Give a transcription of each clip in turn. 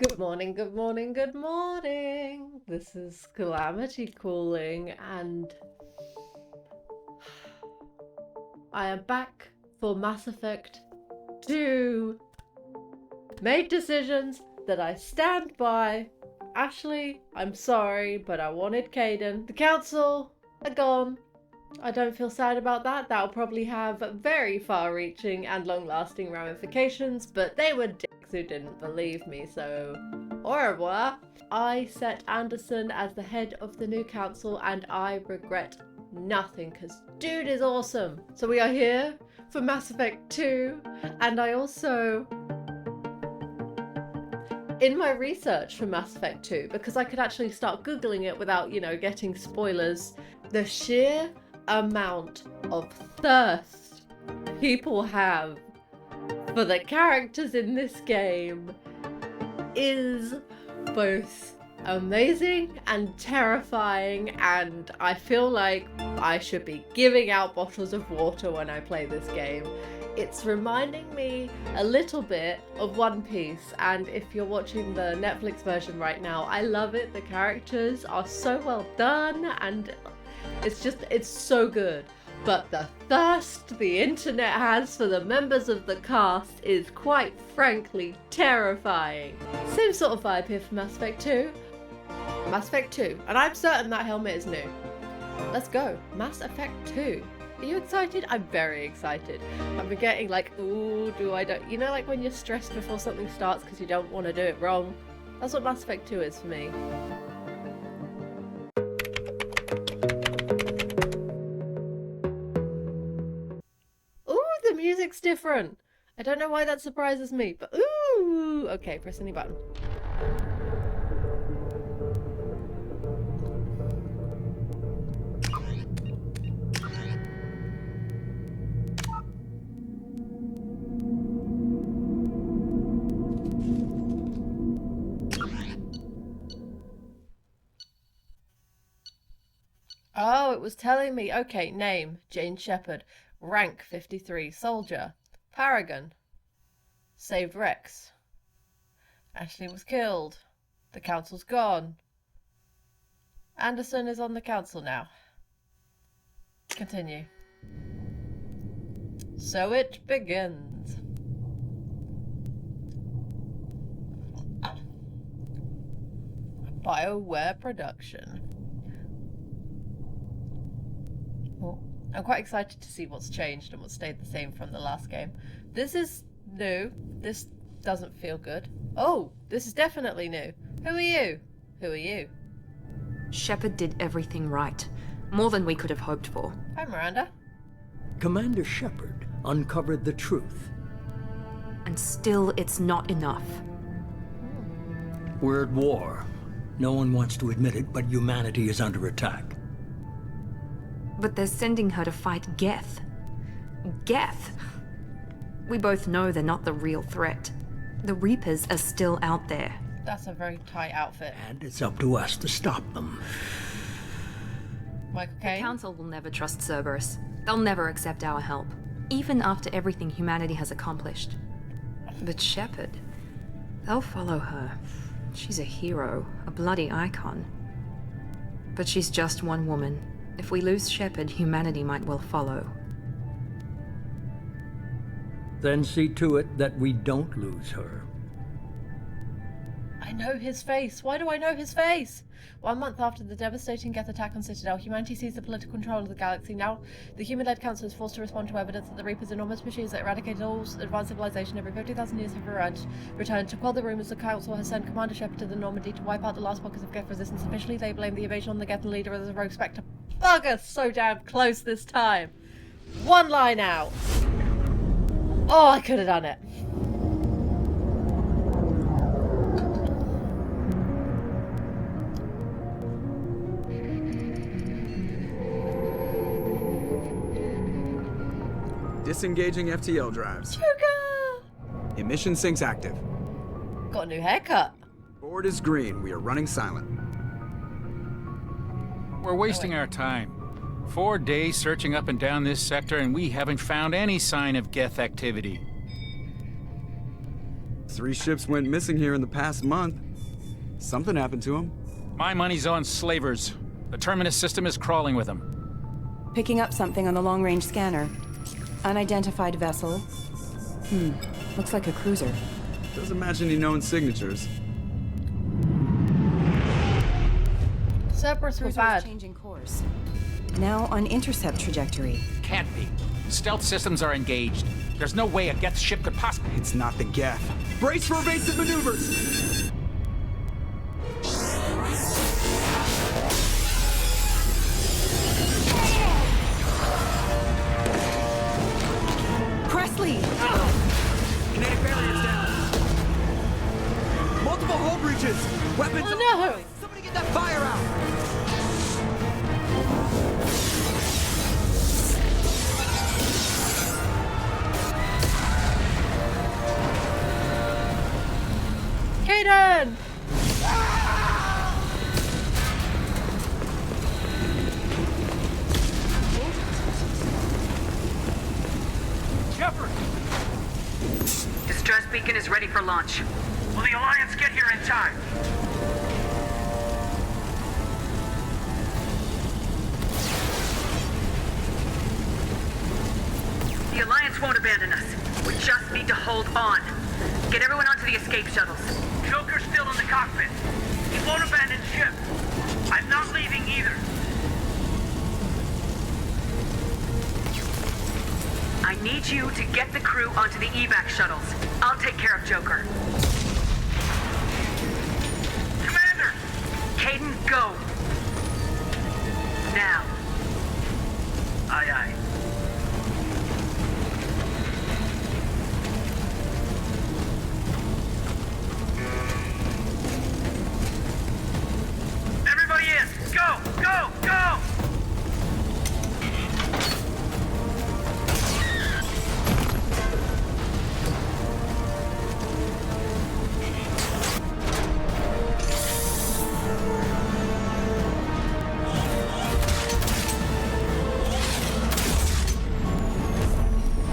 Good morning, good morning, good morning. This is Calamity calling, and I am back for Mass Effect 2. Made decisions that I stand by. Ashley, I'm sorry, but I wanted Caden. The council are gone. I don't feel sad about that. That'll probably have very far-reaching and long-lasting ramifications, but they were dicks who didn't believe me, so au revoir. I set Anderson as the head of the new council, and I regret nothing, because dude is awesome. So we are here for Mass Effect 2, and I also, in my research for Mass Effect 2, because I could actually start Googling it without, getting spoilers, the sheer amount of thirst people have for the characters in this game is both amazing and terrifying, and I feel like I should be giving out bottles of water when I play this game. It's reminding me a little bit of One Piece, and if you're watching the Netflix version right now, I love it. The characters are so well done, and it's so good. But the thirst the internet has for the members of the cast is quite frankly terrifying. Same sort of vibe here for Mass Effect 2. Mass Effect 2, and I'm certain that helmet is new. Let's go. Mass Effect 2. Are you excited? I'm very excited. I'm getting like, ooh, like when you're stressed before something starts because you don't want to do it wrong? That's what Mass Effect 2 is for me. Music's different. I don't know why that surprises me, but ooh! Okay, press any button. Oh, it was telling me. Okay, name, Jane Shepard. Rank 53, soldier. Paragon. Saved Rex. Ashley was killed. The council's gone. Anderson is on the council now. Continue. So it begins. BioWare production. Oh. I'm quite excited to see what's changed and what stayed the same from the last game. This is new. This doesn't feel good. Oh, this is definitely new. Who are you? Who are you? Shepard did everything right. More than we could have hoped for. Hi, Miranda. Commander Shepard uncovered the truth. And still, it's not enough. We're at war. No one wants to admit it, but humanity is under attack. But they're sending her to fight Geth. Geth! We both know they're not the real threat. The Reapers are still out there. That's a very tight outfit. And it's up to us to stop them. Michael The Caine? Council will never trust Cerberus. They'll never accept our help, even after everything humanity has accomplished. But Shepard, they'll follow her. She's a hero, a bloody icon. But she's just one woman. If we lose Shepard, humanity might well follow. Then see to it that we don't lose her. I know his face. Why do I know his face? 1 month after the devastating Geth attack on Citadel, humanity seized the political control of the galaxy. Now, the human-led council is forced to respond to evidence that the Reapers, enormous machines that eradicated all advanced civilization every 50,000 years, have returned. To quell the rumors, the council has sent Commander Shepard to the Normandy to wipe out the last pockets of Geth resistance. Officially, they blame the invasion on the Geth leader as a rogue spectre. Bugger, so damn close this time. One line out. Oh, I could have done it. Disengaging FTL drives. Sugar! Emission sinks active. Got a new haircut. Board is green. We are running silent. We're wasting our time. 4 days searching up and down this sector, and we haven't found any sign of Geth activity. 3 ships went missing here in the past month. Something happened to them. My money's on slavers. The Terminus system is crawling with them. Picking up something on the long-range scanner. Unidentified vessel. Looks like a cruiser. Doesn't match any known signatures. Cerberus were Cruiser is bad. changing course. Now on intercept trajectory. Can't be. Stealth systems are engaged. There's no way a Geth ship could possibly... It's not the Geth. Brace for evasive maneuvers! Presley! Kinetic barriers down. Multiple hull breaches. Weapons. Oh no! Somebody get that fire out. Kaden! Shepard! Distress beacon is ready for launch. Will the Alliance get here in time? The Alliance won't abandon us. We just need to hold on. Get everyone onto the escape shuttles. Joker's still in the cockpit. He won't abandon ship. I'm not leaving either. I need you to get the crew onto the evac shuttles. I'll take care of Joker. Commander! Caden, go! Now. Aye, aye. Everybody in! Go! Go! Go!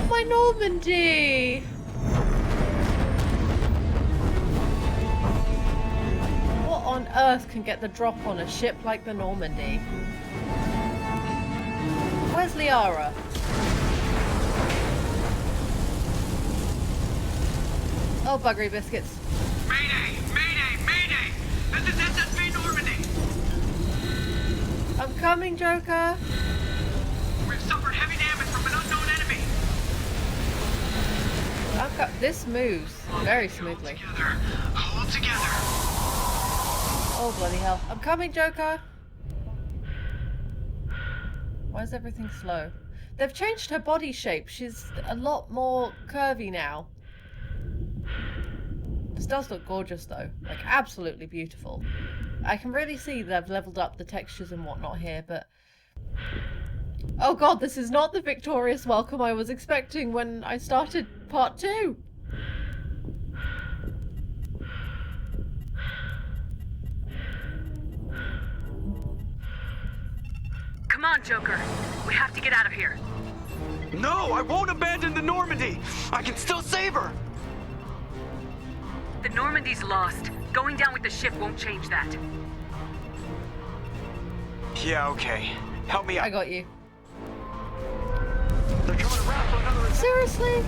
My Normandy! What on earth can get the drop on a ship like the Normandy? Where's Liara? Oh, buggery biscuits. Mayday! Mayday! Mayday! This is SSB Normandy! I'm coming, Joker! We've suffered heavy damage from an unknown enemy! This moves very smoothly. Together! Hold together! Oh, bloody hell. I'm coming, Joker! Why is everything slow? They've changed her body shape. She's a lot more curvy now. This does look gorgeous, though. Like, absolutely beautiful. I can really see they've leveled up the textures and whatnot here, but... Oh god, this is not the victorious welcome I was expecting when I started part 2! Come on, Joker! We have to get out of here! No, I won't abandon the Normandy. I can still save her. The Normandy's lost. Going down with the ship won't change that. Yeah, okay. Help me out. I got you. They're coming around for another attack. Seriously?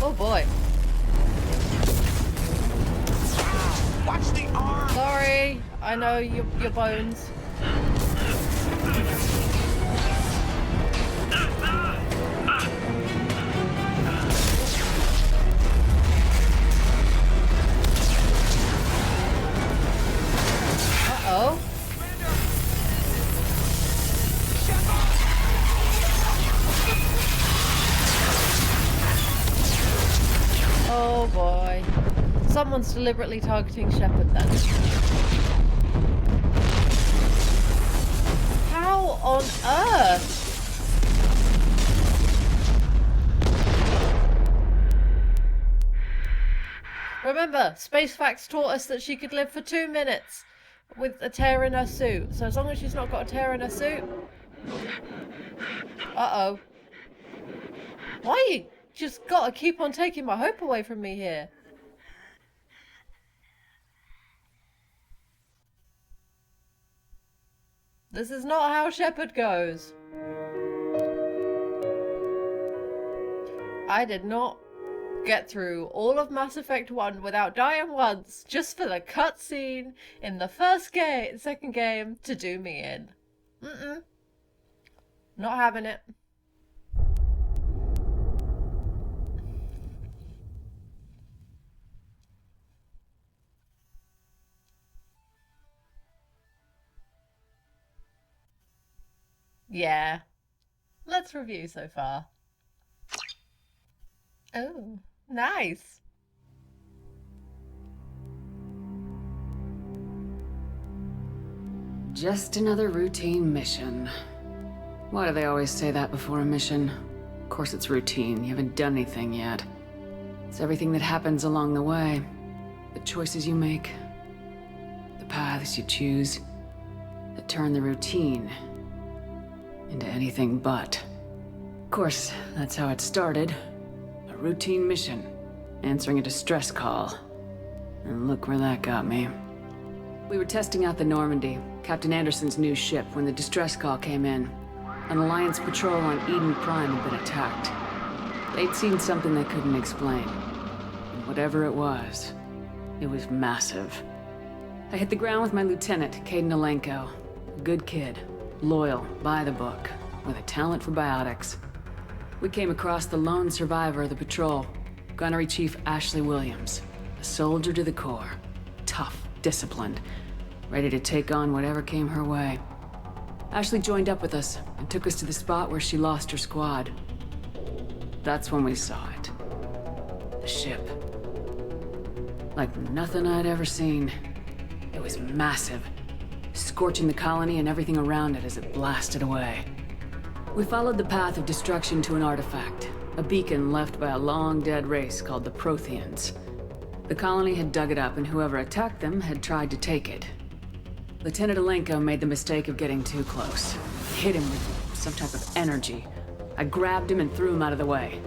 Oh boy. Watch the arm. Sorry, I know your bones. Uh-oh. Oh boy. Someone's deliberately targeting Shepard then. How on earth? Remember, Space Facts taught us that she could live for 2 minutes. with a tear in her suit. So as long as she's not got a tear in her suit. Uh-oh. Why you just gotta keep on taking my hope away from me here? This is not how Shepard goes. I did not get through all of Mass Effect 1 without dying once, just for the cutscene in the second game to do me in. Not having it. Yeah. Let's review so far. Oh, nice. Just another routine mission. Why do they always say that before a mission? Of course it's routine. You haven't done anything yet. It's everything that happens along the way. The choices you make. The paths you choose. That turn the routine into anything but. Of course, that's how it started. A routine mission. Answering a distress call. And look where that got me. We were testing out the Normandy, Captain Anderson's new ship, when the distress call came in. An Alliance patrol on Eden Prime had been attacked. They'd seen something they couldn't explain. And whatever it was massive. I hit the ground with my lieutenant, Caden Alenko. A good kid, loyal, by the book, with a talent for biotics. We came across the lone survivor of the patrol, Gunnery Chief Ashley Williams. A soldier to the core. Tough, disciplined, ready to take on whatever came her way. Ashley joined up with us and took us to the spot where she lost her squad. That's when we saw it. The ship. Like nothing I'd ever seen. It was massive, scorching the colony and everything around it as it blasted away. We followed the path of destruction to an artifact, a beacon left by a long-dead race called the Protheans. The colony had dug it up, and whoever attacked them had tried to take it. Lieutenant Alenko made the mistake of getting too close. Hit him with some type of energy. I grabbed him and threw him out of the way.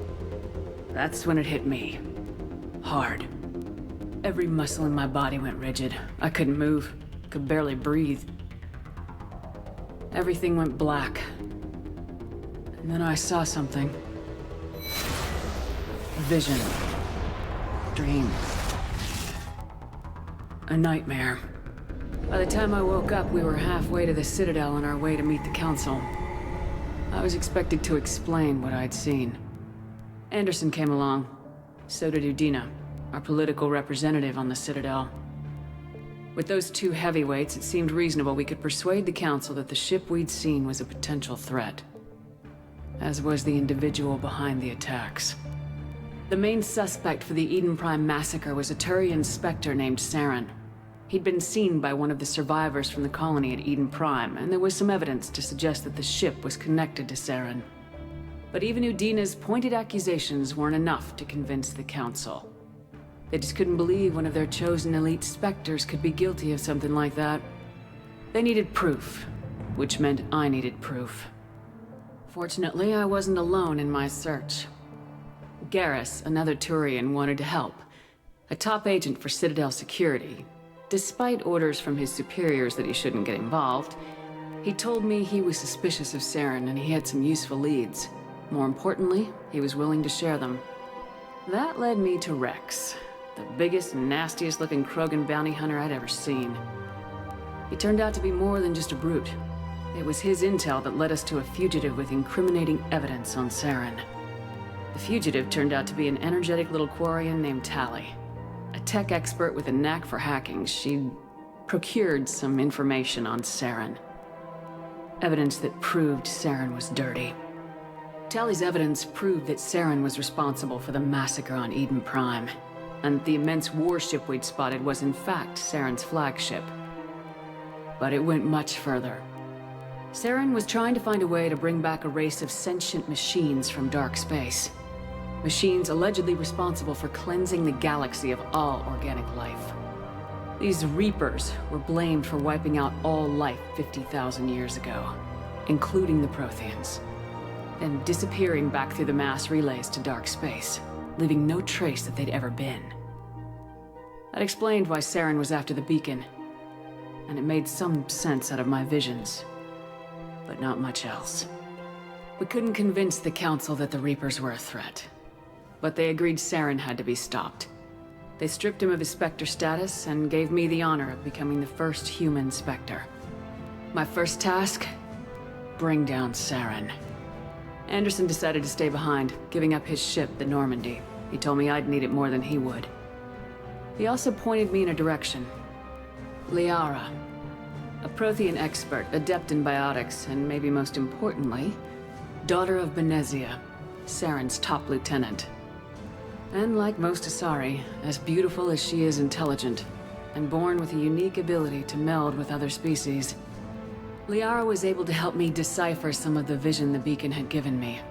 That's when it hit me. Hard. Every muscle in my body went rigid. I couldn't move, could barely breathe. Everything went black. And then I saw something. A vision. Dream. A nightmare. By the time I woke up, we were halfway to the Citadel on our way to meet the Council. I was expected to explain what I'd seen. Anderson came along. So did Udina, our political representative on the Citadel. With those two heavyweights, it seemed reasonable we could persuade the Council that the ship we'd seen was a potential threat. As was the individual behind the attacks. The main suspect for the Eden Prime massacre was a Turian Spectre named Saren. He'd been seen by one of the survivors from the colony at Eden Prime, and there was some evidence to suggest that the ship was connected to Saren. But even Udina's pointed accusations weren't enough to convince the Council. They just couldn't believe one of their chosen elite Spectres could be guilty of something like that. They needed proof, which meant I needed proof. Fortunately, I wasn't alone in my search. Garrus, another Turian, wanted to help. A top agent for Citadel security. Despite orders from his superiors that he shouldn't get involved, he told me he was suspicious of Saren and he had some useful leads. More importantly, he was willing to share them. That led me to Rex, the biggest, nastiest looking Krogan bounty hunter I'd ever seen. He turned out to be more than just a brute. It was his intel that led us to a fugitive with incriminating evidence on Saren. The fugitive turned out to be an energetic little Quarian named TALI. A tech expert with a knack for hacking. She'd procured some information on Saren. Evidence that proved Saren was dirty. TALI's evidence proved that Saren was responsible for the massacre on Eden Prime, and the immense warship we'd spotted was in fact Saren's flagship. But it went much further. Saren was trying to find a way to bring back a race of sentient machines from dark space. Machines allegedly responsible for cleansing the galaxy of all organic life. These Reapers were blamed for wiping out all life 50,000 years ago, including the Protheans, then disappearing back through the mass relays to dark space, leaving no trace that they'd ever been. That explained why Saren was after the beacon, and it made some sense out of my visions, but not much else. We couldn't convince the Council that the Reapers were a threat, but they agreed Saren had to be stopped. They stripped him of his Spectre status and gave me the honor of becoming the first human Spectre. My first task? Bring down Saren. Anderson decided to stay behind, giving up his ship, the Normandy. He told me I'd need it more than he would. He also pointed me in a direction. Liara, a Prothean expert, adept in biotics, and maybe most importantly, daughter of Benezia, Saren's top lieutenant. And like most Asari, as beautiful as she is intelligent, and born with a unique ability to meld with other species, Liara was able to help me decipher some of the vision the beacon had given me.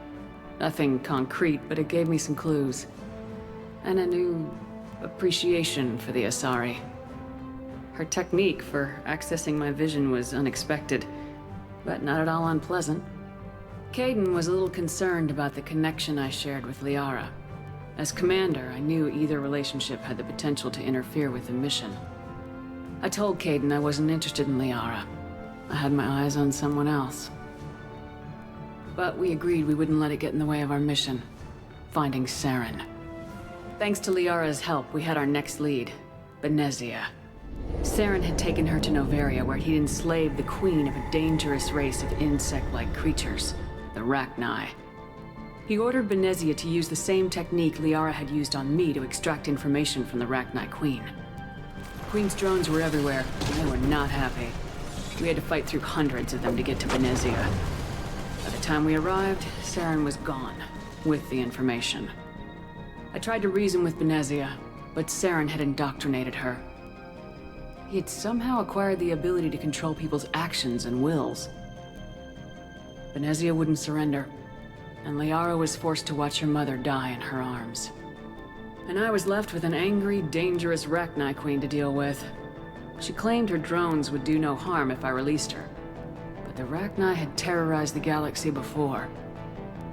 Nothing concrete, but it gave me some clues. And a new appreciation for the Asari. Her technique for accessing my vision was unexpected, but not at all unpleasant. Kaidan was a little concerned about the connection I shared with Liara. As commander, I knew either relationship had the potential to interfere with the mission. I told Kaidan I wasn't interested in Liara. I had my eyes on someone else. But we agreed we wouldn't let it get in the way of our mission, finding Saren. Thanks to Liara's help, we had our next lead, Benezia. Saren had taken her to Noveria, where he'd enslaved the queen of a dangerous race of insect-like creatures, the Rachni. He ordered Benezia to use the same technique Liara had used on me to extract information from the Rachni Queen. The Queen's drones were everywhere, and they were not happy. We had to fight through hundreds of them to get to Benezia. By the time we arrived, Saren was gone, with the information. I tried to reason with Benezia, but Saren had indoctrinated her. He had somehow acquired the ability to control people's actions and wills. Benezia wouldn't surrender, and Liara was forced to watch her mother die in her arms. And I was left with an angry, dangerous Rachni Queen to deal with. She claimed her drones would do no harm if I released her. But the Rachni had terrorized the galaxy before.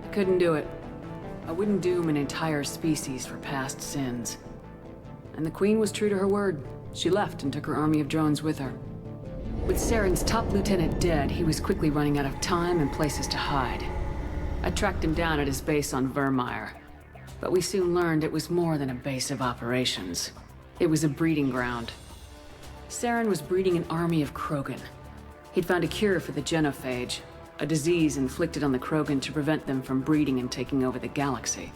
I couldn't do it. I wouldn't doom an entire species for past sins. And the Queen was true to her word. She left and took her army of drones with her. With Saren's top lieutenant dead, he was quickly running out of time and places to hide. I tracked him down at his base on Vermeer, but we soon learned it was more than a base of operations. It was a breeding ground. Saren was breeding an army of Krogan. He'd found a cure for the genophage, a disease inflicted on the Krogan to prevent them from breeding and taking over the galaxy.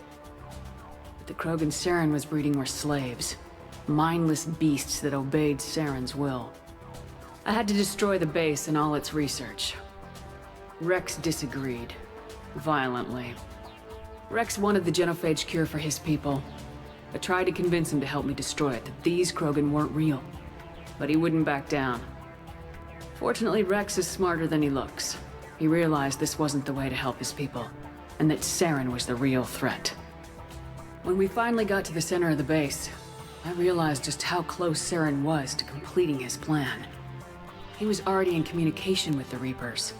But the Krogan Saren was breeding were slaves, mindless beasts that obeyed Saren's will. I had to destroy the base and all its research. Rex disagreed. Violently. Rex wanted the genophage cure for his people. I tried to convince him to help me destroy it, that these Krogan weren't real. But he wouldn't back down. Fortunately, Rex is smarter than he looks. He realized this wasn't the way to help his people, and that Saren was the real threat. When we finally got to the center of the base, I realized just how close Saren was to completing his plan. He was already in communication with the Reapers.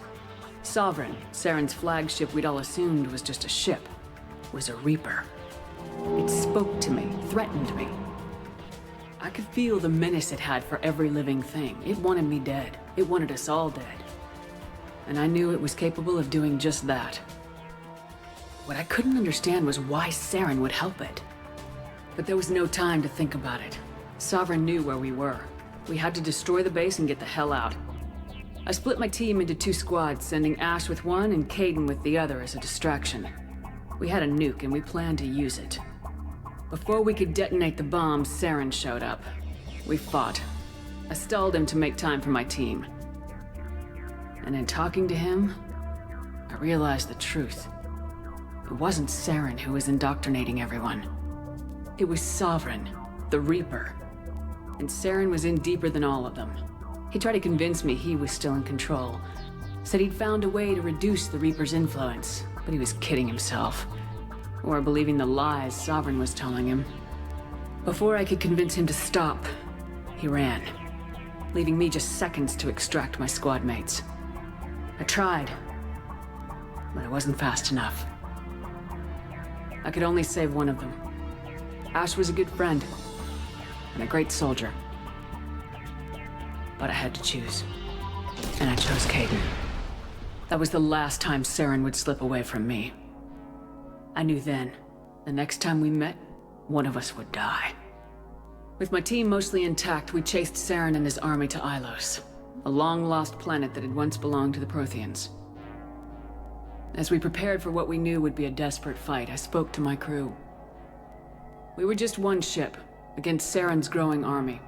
Sovereign, Saren's flagship we'd all assumed was just a ship, was a Reaper. It spoke to me, threatened me. I could feel the menace it had for every living thing. It wanted me dead. It wanted us all dead. And I knew it was capable of doing just that. What I couldn't understand was why Saren would help it. But there was no time to think about it. Sovereign knew where we were. We had to destroy the base and get the hell out. I split my team into 2 squads, sending Ash with one and Kaidan with the other as a distraction. We had a nuke and we planned to use it. Before we could detonate the bomb, Saren showed up. We fought. I stalled him to make time for my team. And in talking to him, I realized the truth. It wasn't Saren who was indoctrinating everyone. It was Sovereign, the Reaper. And Saren was in deeper than all of them. He tried to convince me he was still in control. Said he'd found a way to reduce the Reaper's influence, but he was kidding himself. Or believing the lies Sovereign was telling him. Before I could convince him to stop, he ran, leaving me just seconds to extract my squad mates. I tried, but I wasn't fast enough. I could only save one of them. Ash was a good friend, and a great soldier. But I had to choose, and I chose Kaidan. That was the last time Saren would slip away from me. I knew then, the next time we met, one of us would die. With my team mostly intact, we chased Saren and his army to Ilos, a long-lost planet that had once belonged to the Protheans. As we prepared for what we knew would be a desperate fight, I spoke to my crew. We were just one ship, against Saren's growing army.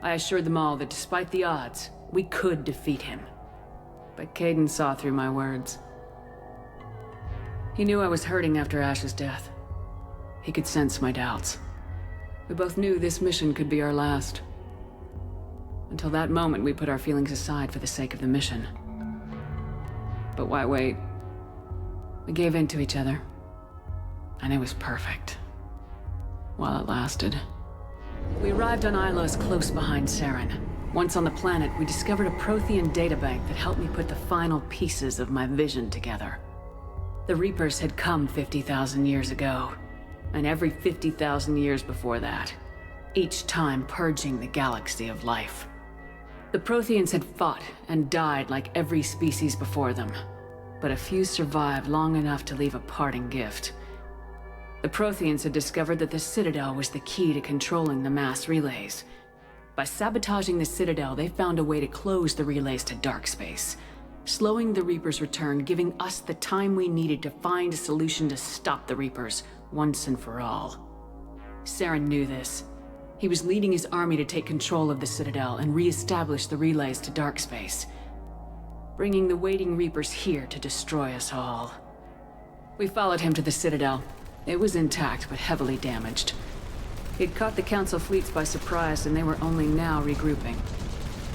I assured them all that despite the odds, we could defeat him. But Kaidan saw through my words. He knew I was hurting after Ash's death. He could sense my doubts. We both knew this mission could be our last. Until that moment, we put our feelings aside for the sake of the mission. But why wait? We gave in to each other. And it was perfect. While it lasted. We arrived on Ilos close behind Saren. Once on the planet, we discovered a Prothean databank that helped me put the final pieces of my vision together. The Reapers had come 50,000 years ago, and every 50,000 years before that, each time purging the galaxy of life. The Protheans had fought and died like every species before them, but a few survived long enough to leave a parting gift. The Protheans had discovered that the Citadel was the key to controlling the mass relays. By sabotaging the Citadel, they found a way to close the relays to dark space, slowing the Reapers' return, giving us the time we needed to find a solution to stop the Reapers once and for all. Saren knew this. He was leading his army to take control of the Citadel and re-establish the relays to dark space, bringing the waiting Reapers here to destroy us all. We followed him to the Citadel. It was intact, but heavily damaged. He'd caught the Council fleets by surprise, and they were only now regrouping.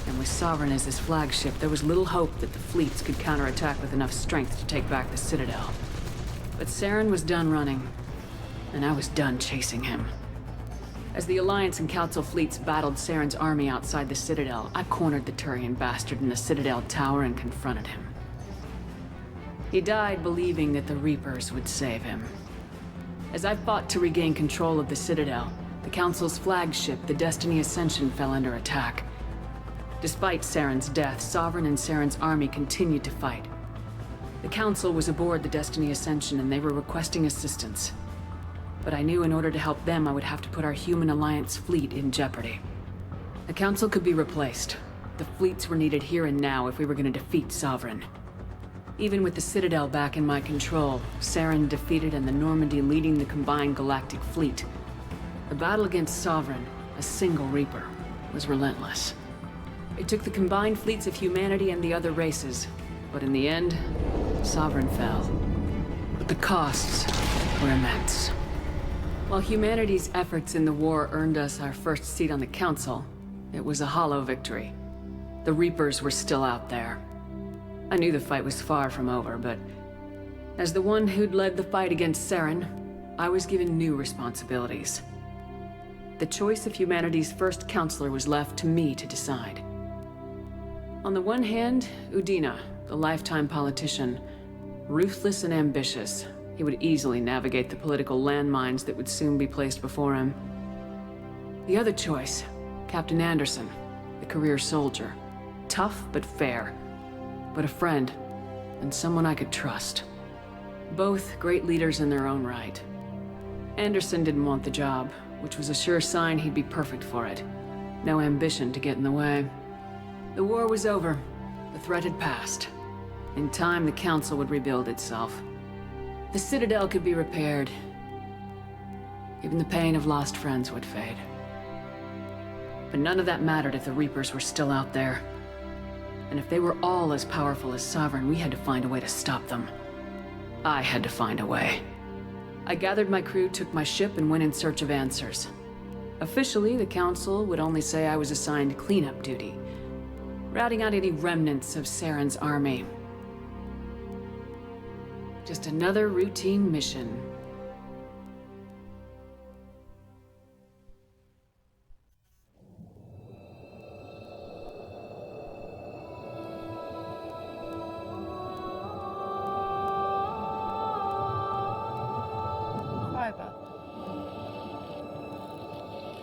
And with Sovereign as his flagship, there was little hope that the fleets could counterattack with enough strength to take back the Citadel. But Saren was done running, and I was done chasing him. As the Alliance and Council fleets battled Saren's army outside the Citadel, I cornered the Turian bastard in the Citadel tower and confronted him. He died believing that the Reapers would save him. As I fought to regain control of the Citadel, the Council's flagship, the Destiny Ascension, fell under attack. Despite Saren's death, Sovereign and Saren's army continued to fight. The Council was aboard the Destiny Ascension and they were requesting assistance. But I knew in order to help them, I would have to put our human Alliance fleet in jeopardy. The Council could be replaced. The fleets were needed here and now if we were going to defeat Sovereign. Even with the Citadel back in my control, Saren defeated and the Normandy leading the combined galactic fleet. The battle against Sovereign, a single Reaper, was relentless. It took the combined fleets of humanity and the other races, but in the end, Sovereign fell. But the costs were immense. While humanity's efforts in the war earned us our first seat on the Council, it was a hollow victory. The Reapers were still out there. I knew the fight was far from over, but as the one who'd led the fight against Saren, I was given new responsibilities. The choice of humanity's first counselor was left to me to decide. On the one hand, Udina, the lifetime politician, ruthless and ambitious. He would easily navigate the political landmines that would soon be placed before him. The other choice, Captain Anderson, the career soldier. Tough but fair, but a friend, and someone I could trust. Both great leaders in their own right. Anderson didn't want the job, which was a sure sign he'd be perfect for it. No ambition to get in the way. The war was over. The threat had passed. In time, the Council would rebuild itself. The Citadel could be repaired. Even the pain of lost friends would fade. But none of that mattered if the Reapers were still out there. And if they were all as powerful as Sovereign, we had to find a way to stop them. I had to find a way. I gathered my crew, took my ship, and went in search of answers. Officially, the Council would only say I was assigned cleanup duty, routing out any remnants of Saren's army. Just another routine mission.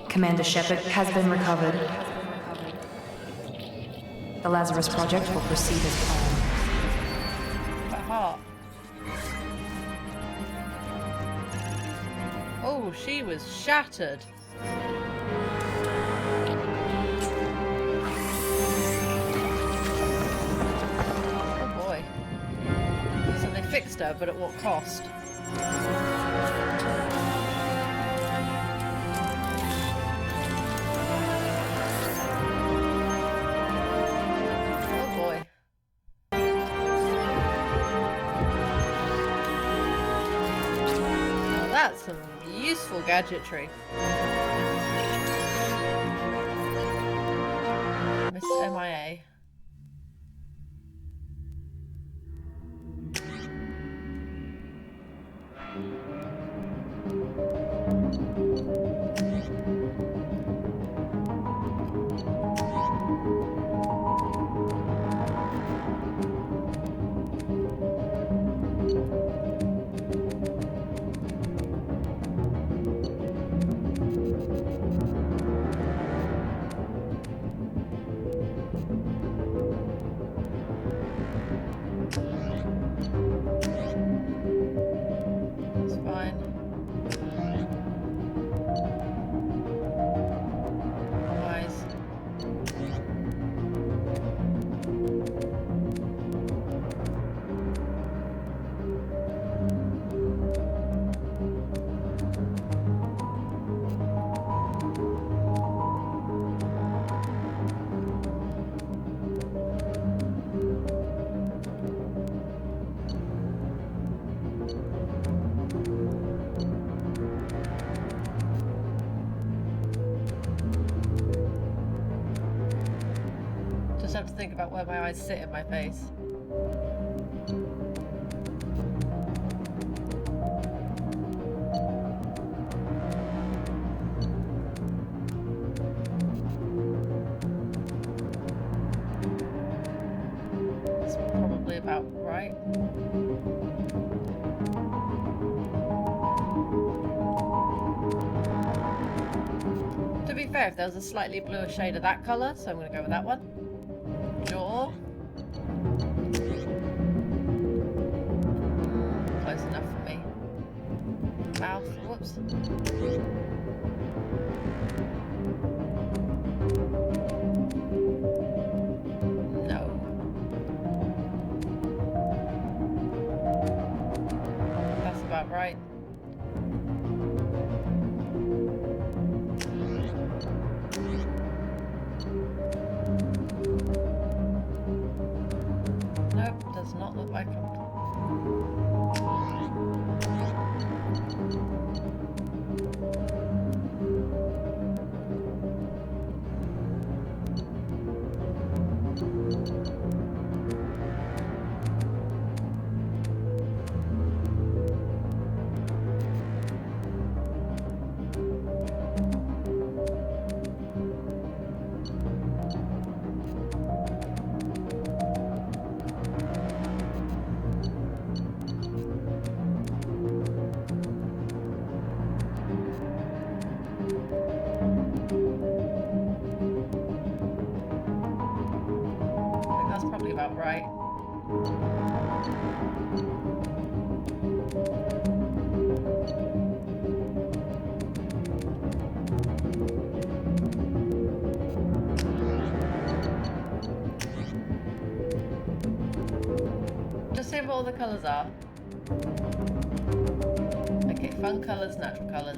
Commander Shepard has been recovered. The Lazarus Project will proceed as planned. Aha. Oh, she was shattered. Oh boy. So they fixed her, but at what cost? Oh boy. Now that's some useful gadgetry. Miss MIA. It's fine. Wise. Just have to think about where my eyes sit in my face. That's probably about right. To be fair, if there was a slightly bluer shade of that colour, so I'm going to go with that one. Jaw. Close enough for me. Mouth. Whoops. No. That's about right. Nope, does not look like him. I think that's probably about right. Just see what all the colours are. Okay, fun colours, natural colours.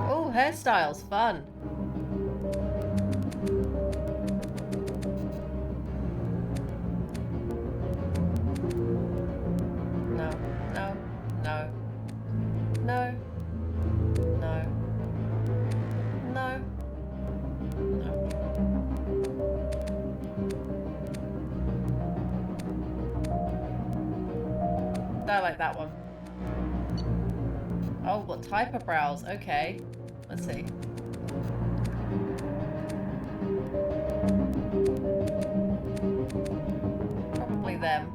Oh, hairstyles, fun. No, no, no, no, no, no, no. I like that one. what type of brows? Okay. Let's see. Probably them.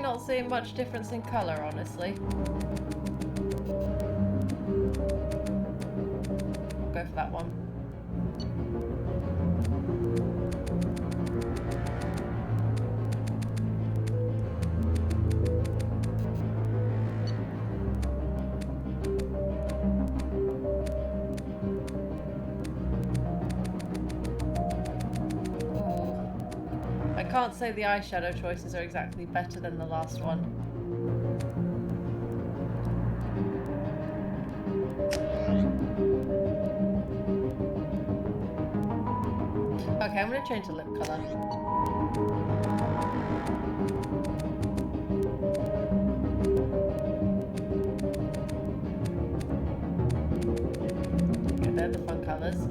Not seeing much difference in colour, honestly. I'll go for that one. I can't say the eyeshadow choices are exactly better than the last one. Okay, I'm going to change the lip colour. Okay, they're the fun colours.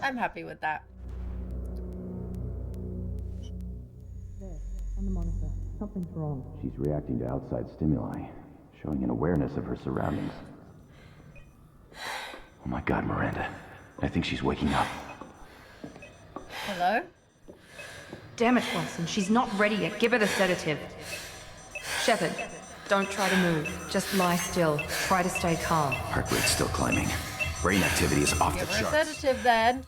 I'm happy with that. There, on the monitor. Something's wrong. She's reacting to outside stimuli, showing an awareness of her surroundings. Oh my God, Miranda. I think she's waking up. Hello? Damn it, Watson. She's not ready yet. Give her the sedative. Shepard, don't try to move. Just lie still. Try to stay calm. Heart rate's still climbing. Brain activity is off the Give her a charts. sedative then.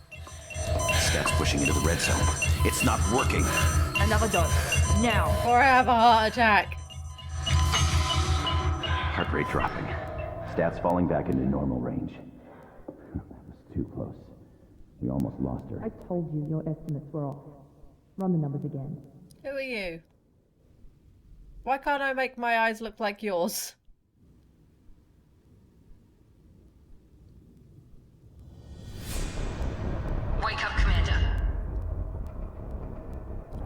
Stats pushing into the red zone. It's not working. Another dose. Now. Or I have a heart attack. Heart rate dropping. Stats falling back into normal range. That was too close. We almost lost her. I told you your estimates were off. Run the numbers again. Who are you? Why can't I make my eyes look like yours? Wake up, Commander.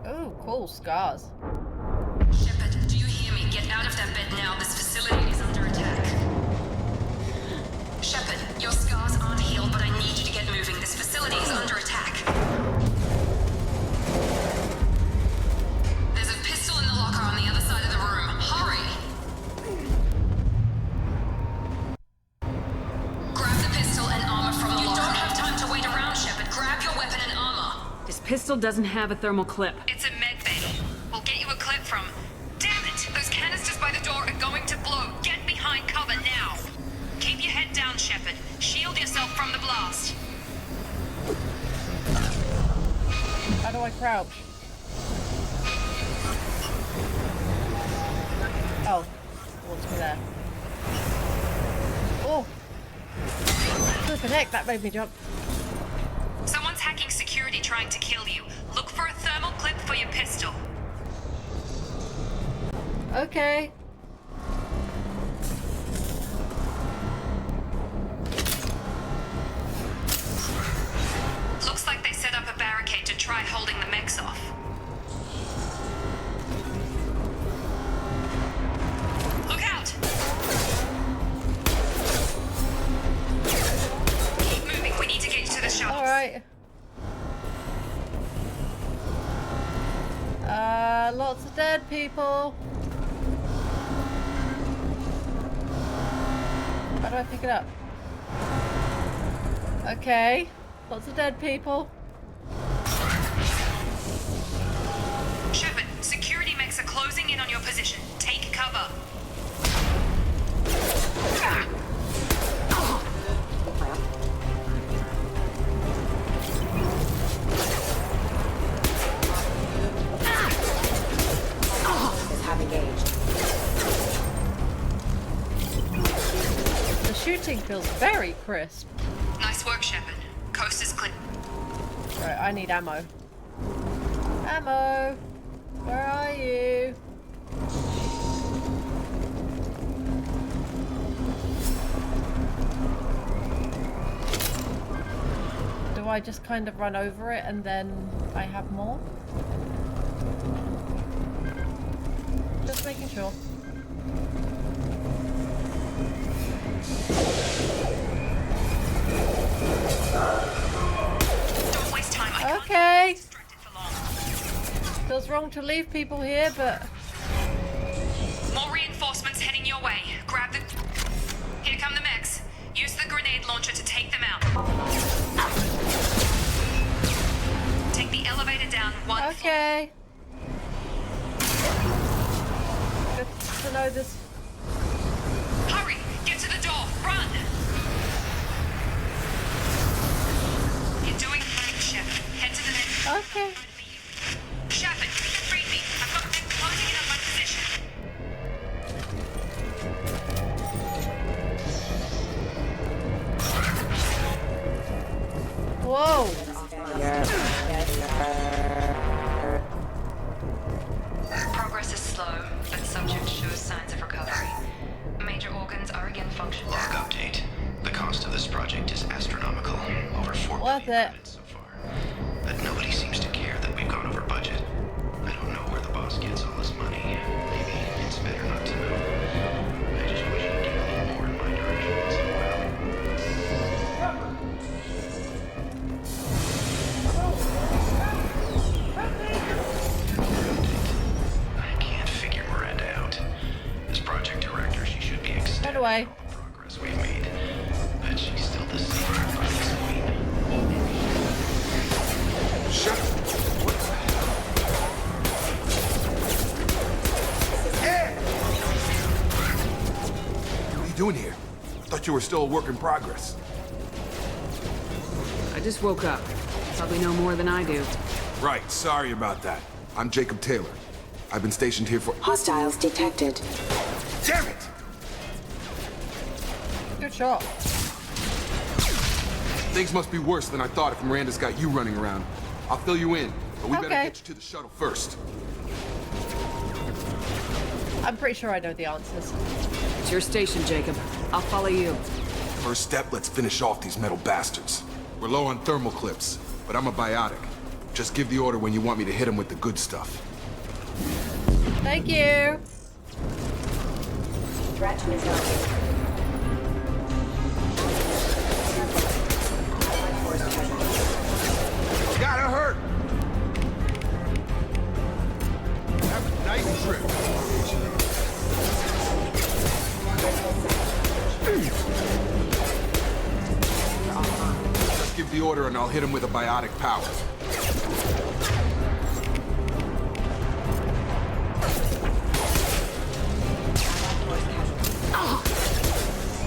Oh, cool scars. Shepard, do you hear me? Get out of that bed now. This facility is under attack. Shepard, your scars aren't healed, but I need you to get moving. This facility is under attack. There's a pistol in the locker on the other side of the room. Hurry! Grab the pistol and armor from the locker. You don't have time to wait around, Shepard. Grab your weapon and armor. This pistol doesn't have a thermal clip. It's a med bay. We'll get you a clip from... Damn it! Those canisters by the door are going to blow. Get behind cover now. Keep your head down, Shepard. Shield yourself from the blast. How do I crouch? Oh, what's me there? Oh! Flippin' heck, that made me jump. Someone's hacking security trying to kill you. Look for a thermal clip for your pistol. Okay. dead people. How do I pick it up? Okay. Lots of dead people. Shepard, security mechs are closing in on your position. Take cover. The shooting feels very crisp. Nice work, Shepard. Coast is clear. Right, I need ammo. Ammo! Where are you? Do I just kind of run over it and then I have more? Just making sure. Don't waste time. I can't Okay. be distracted for long. Feels wrong to leave people here, but More reinforcements heading your way. Grab the... Here come the mechs. Use the grenade launcher to take them out. Take the elevator down one okay. Good to know this. Hurry! Get to the door! Run! You're doing great, Shepard. Head to the next. Okay. Shepard, read me. I've got them closing in on my position. Whoa. Progress is slow, but subject shows signs of recovery. Major organs are again functioning. Log update. The cost of this project is astronomical. Over 4 Worth billion it. credits so far. But nobody seems to care that we've gone over budget. I don't know where the boss gets all his money. Maybe it's better not to know. I just wish he'd give a little more in my direction once in a while. I can't figure Miranda out. As project director, she should be ecstatic Run away. about the progress we've made. But she's still the same boss queen. Shut up! What the hell? Hey! What are you doing here? I thought you were still a work in progress. I just woke up. Probably know more than I do. Right, sorry about that. I'm Jacob Taylor. I've been stationed here for... Hostiles detected. Damn it! Good shot. Things must be worse than I thought if Miranda's got you running around. I'll fill you in, but we better Okay. get you to the shuttle first. I'm pretty sure I know the answers. It's your station, Jacob. I'll follow you. First step, let's finish off these metal bastards. We're low on thermal clips, but I'm a biotic. Just give the order when you want me to hit them with the good stuff. Thank you. Threat is not. Gotta hurt! Have a nice trip. Just give the order and I'll hit him with a biotic power.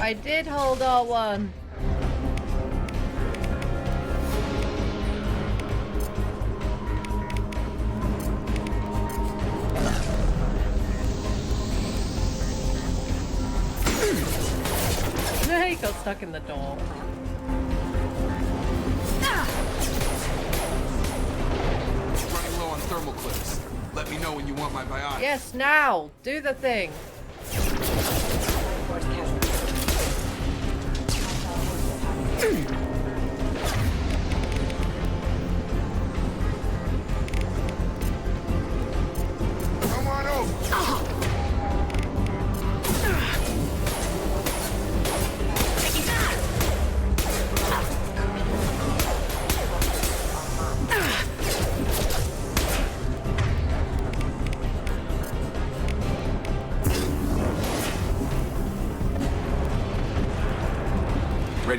I did hold R1. He got stuck in the door. Running low on thermal clips. Let me know when you want my biotic. Yes, now! Do the thing. Come on over.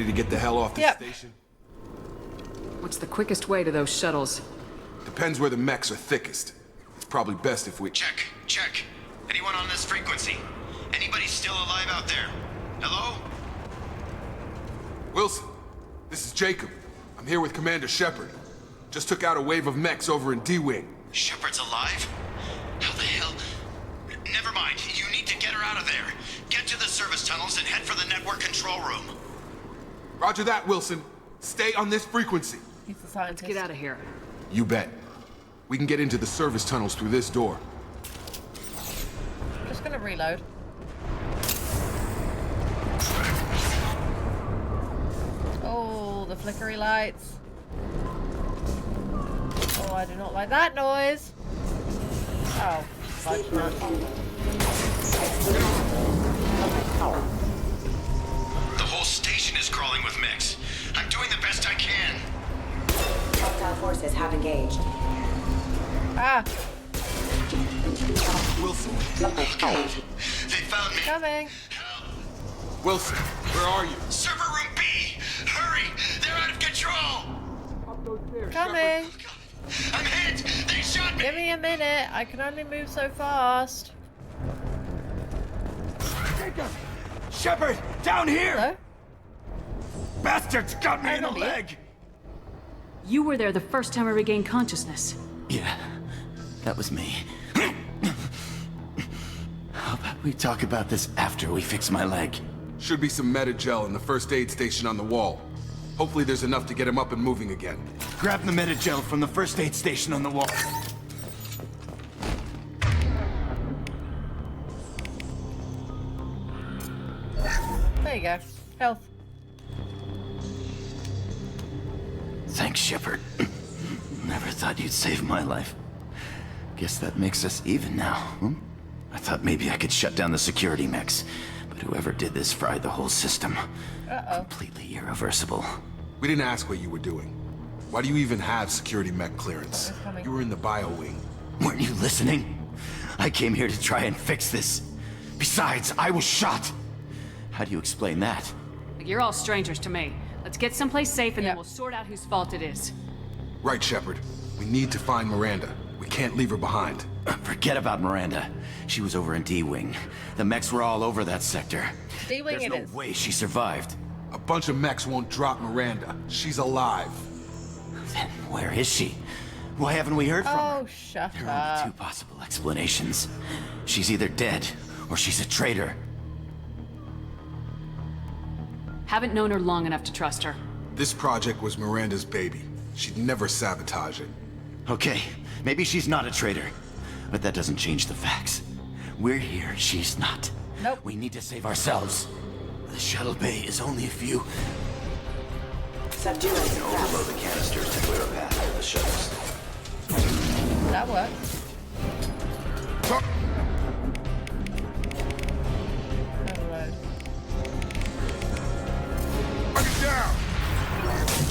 ready to get the hell off this station? What's the quickest way to those shuttles? Depends where the mechs are thickest. It's probably best if we... Check. Anyone on this frequency? Anybody still alive out there? Hello? Wilson, this is Jacob. I'm here with Commander Shepard. Just took out a wave of mechs over in D-Wing. Shepard's alive? How the hell? Never mind. You need to get her out of there. Get to the service tunnels and head for the network control room. Roger that, Wilson. Stay on this frequency. He's the scientist. Let's get out of here. You bet. We can get into the service tunnels through this door. Just gonna reload. Oh, the flickery lights. Oh, I do not like that noise. Oh, fudge nut. The whole station is crawling with mechs. I'm doing the best I can. Hostile forces have engaged. Ah. Wilson. They found me. Coming. Wilson, where are you? Server room B. Hurry! They're out of control. Coming. I'm hit. They shot me. Give me a minute. I can only move so fast. Shepard, down here! Hello? Bastards got me in the leg! You were there the first time I regained consciousness. Yeah, that was me. How about we talk about this after we fix my leg? Should be some meta-gel in the first aid station on the wall. Hopefully there's enough to get him up and moving again. Grab the meta-gel from the first aid station on the wall. There you go. Health. Thanks, Shepard. Never thought you'd save my life. Guess that makes us even now, hmm? I thought maybe I could shut down the security mechs, but whoever did this fried the whole system. Completely irreversible. We didn't ask what you were doing. Why do you even have security mech clearance? You were in the bio wing. Weren't you listening? I came here to try and fix this. Besides, I was shot. How do you explain that? You're all strangers to me. Let's get someplace safe and then we'll sort out whose fault it is. Right, Shepard. We need to find Miranda. We can't leave her behind. Forget about Miranda. She was over in D-Wing. The mechs were all over that sector. D-Wing There's no way she survived. A bunch of mechs won't drop Miranda. She's alive. Then where is she? Why haven't we heard from her? Oh, shut There are up. only two possible explanations. She's either dead, or she's a traitor. Haven't known her long enough to trust her. This project was Miranda's baby. She'd never sabotage it. Okay, maybe she's not a traitor. But that doesn't change the facts. We're here, she's not. Nope. We need to save ourselves. The shuttle bay is only a few... Subdue and suppress. Overload the canisters to clear a path to the shuttles. That works. Overload. Down!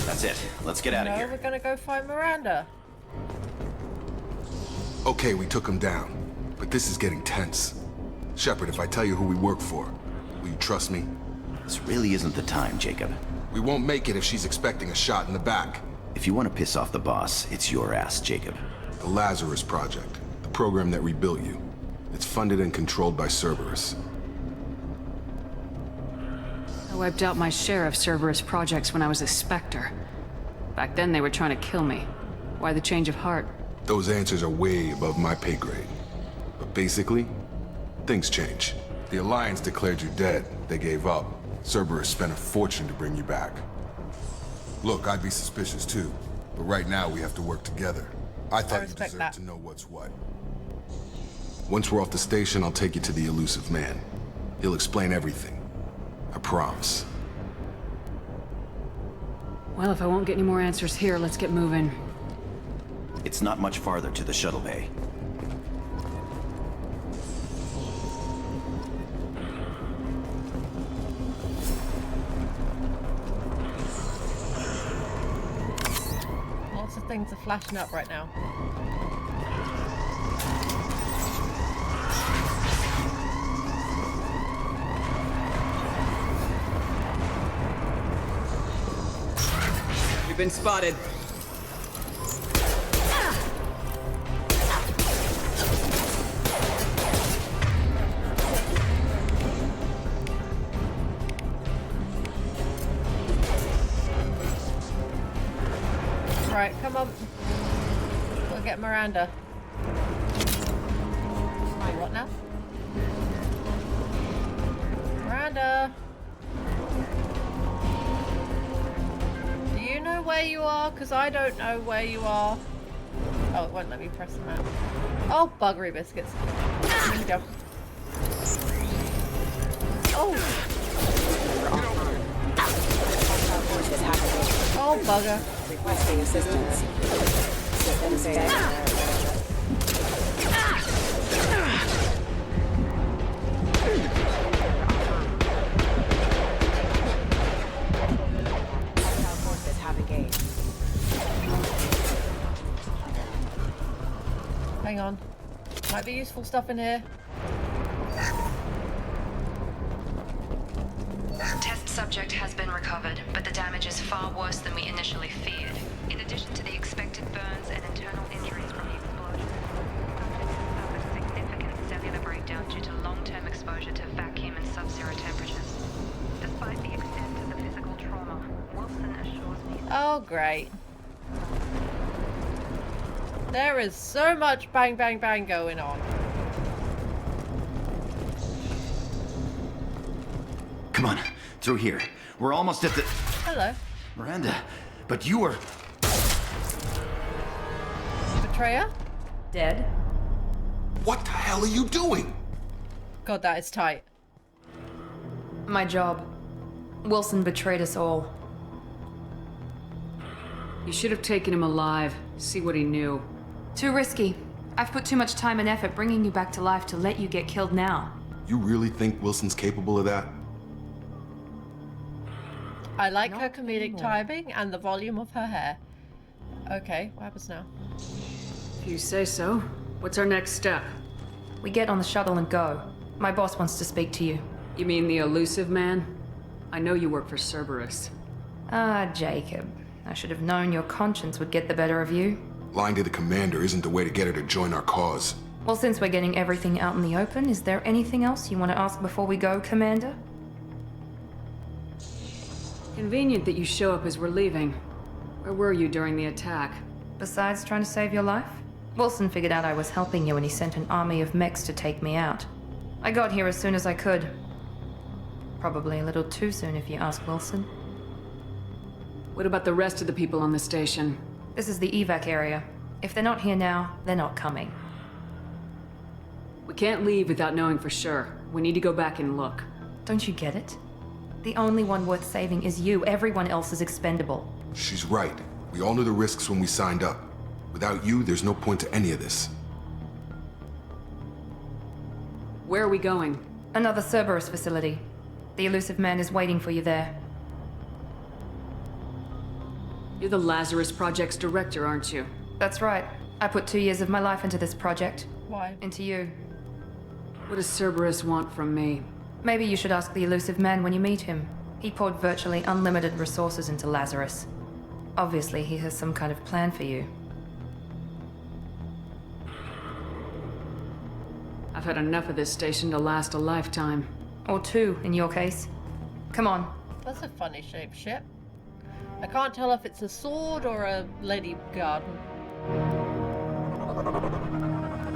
That's it. Let's get out of No, here. we're gonna go find Miranda. Okay, we took him down. But this is getting tense. Shepard, if I tell you who we work for, will you trust me? This really isn't the time, Jacob. We won't make it if she's expecting a shot in the back. If you want to piss off the boss, it's your ass, Jacob. The Lazarus Project, the program that rebuilt you. It's funded and controlled by Cerberus. I wiped out my share of Cerberus projects when I was a Spectre. Back then they were trying to kill me. Why the change of heart? Those answers are way above my pay grade. But basically, things change. The Alliance declared you dead. They gave up. Cerberus spent a fortune to bring you back. Look, I'd be suspicious too. But right now we have to work together. I thought you deserved to know what's what. Once we're off the station, I'll take you to the Illusive Man. He'll explain everything. I promise. Well, if I won't get any more answers here, let's get moving. It's not much farther to the shuttle bay. Lots of things are flashing up right now. been spotted. Right, come on. We'll get Miranda. Wait, what now? Miranda! Do you know where you are? Because I don't know where you are. Oh, it won't let me press the map. Oh, buggery biscuits. Here we go. Oh! Oh, bugger. Requesting assistance. Forces have engaged. Hang on. Might be useful stuff in here. Test subject has been recovered, but the damage is far worse than we initially feared. In addition to the expected burns and internal injuries from the explosion, subject has suffered significant cellular breakdown due to long-term exposure to vacuum and sub-zero temperatures. Despite the extent of the physical trauma, Wilson assures me... Oh, great. There is so much bang, bang, bang going on. Come on, through here. We're almost at the... Hello. Miranda, but you were... Betrayer? Dead? What the hell are you doing? God, that is tight. My job. Wilson betrayed us all. You should have taken him alive. See what he knew. Too risky. I've put too much time and effort bringing you back to life to let you get killed now. You really think Wilson's capable of that? I like her comedic timing and the volume of her hair. Okay, what happens now? If you say so. What's our next step? We get on the shuttle and go. My boss wants to speak to you. You mean the Illusive Man? I know you work for Cerberus. Ah, Jacob. I should have known your conscience would get the better of you. Lying to the commander isn't the way to get her to join our cause. Well, since we're getting everything out in the open, is there anything else you want to ask before we go, Commander? Convenient that you show up as we're leaving. Where were you during the attack? Besides trying to save your life? Wilson figured out I was helping you and he sent an army of mechs to take me out. I got here as soon as I could. Probably a little too soon if you ask Wilson. What about the rest of the people on the station? This is the evac area. If they're not here now, they're not coming. We can't leave without knowing for sure. We need to go back and look. Don't you get it? The only one worth saving is you. Everyone else is expendable. She's right. We all knew the risks when we signed up. Without you, there's no point to any of this. Where are we going? Another Cerberus facility. The Illusive Man is waiting for you there. You're the Lazarus Project's director, aren't you? That's right. I put 2 years of my life into this project. Why? Into you. What does Cerberus want from me? Maybe you should ask the Illusive Man when you meet him. He poured virtually unlimited resources into Lazarus. Obviously, he has some kind of plan for you. I've had enough of this station to last a lifetime. Or 2, in your case. Come on. That's a funny shaped ship. I can't tell if it's a sword or a lady garden.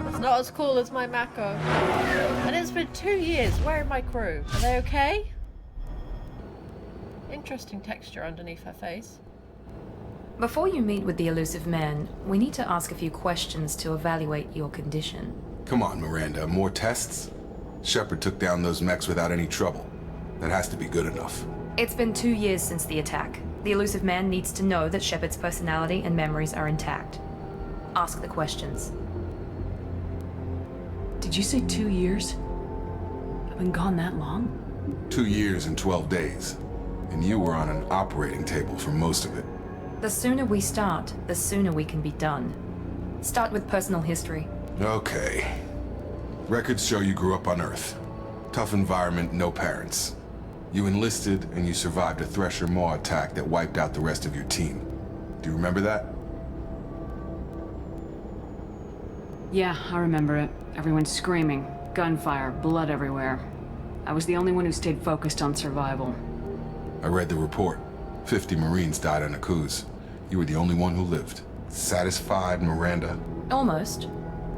It's not as cool as my Mako. And it's been 2 years. Where are my crew? Are they okay? Interesting texture underneath her face. Before you meet with the Illusive Man, we need to ask a few questions to evaluate your condition. Come on, Miranda. More tests? Shepard took down those mechs without any trouble. That has to be good enough. It's been 2 years since the attack. The Illusive Man needs to know that Shepard's personality and memories are intact. Ask the questions. Did you say 2 years? I've been gone that long? 2 years and 12 days. And you were on an operating table for most of it. The sooner we start, the sooner we can be done. Start with personal history. Okay. Records show you grew up on Earth. Tough environment, no parents. You enlisted and you survived a Thresher Maw attack that wiped out the rest of your team. Do you remember that? Yeah, I remember it. Everyone screaming, gunfire, blood everywhere. I was the only one who stayed focused on survival. I read the report. 50 Marines died on Akuz. You were the only one who lived. Satisfied, Miranda? Almost.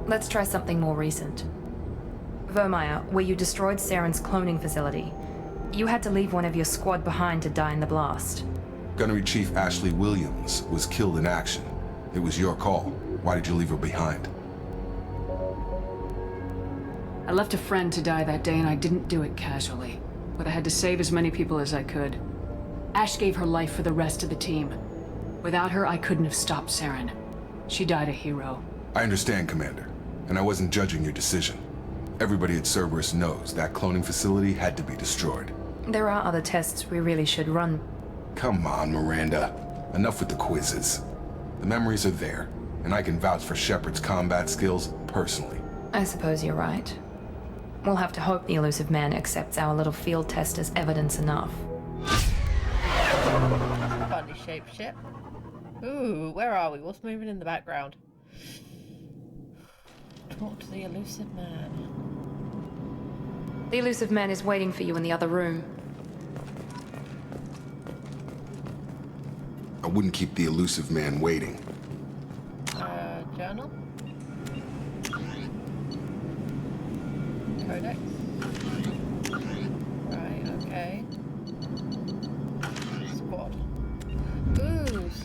Let's try something more recent. Vermeer, where you destroyed Saren's cloning facility. You had to leave one of your squad behind to die in the blast. Gunnery Chief Ashley Williams was killed in action. It was your call. Why did you leave her behind? I left a friend to die that day and I didn't do it casually. But I had to save as many people as I could. Ash gave her life for the rest of the team. Without her, I couldn't have stopped Saren. She died a hero. I understand, Commander. And I wasn't judging your decision. Everybody at Cerberus knows that cloning facility had to be destroyed. There are other tests we really should run. Come on, Miranda. Enough with the quizzes. The memories are there, and I can vouch for Shepard's combat skills personally. I suppose you're right. We'll have to hope the Illusive Man accepts our little field test as evidence enough. Funny shaped ship. Ooh, where are we? What's moving in the background? Talk to the Illusive Man. The Illusive Man is waiting for you in the other room. I wouldn't keep the Illusive Man waiting. Journal? Codex? Right, okay. Squad. Ooze!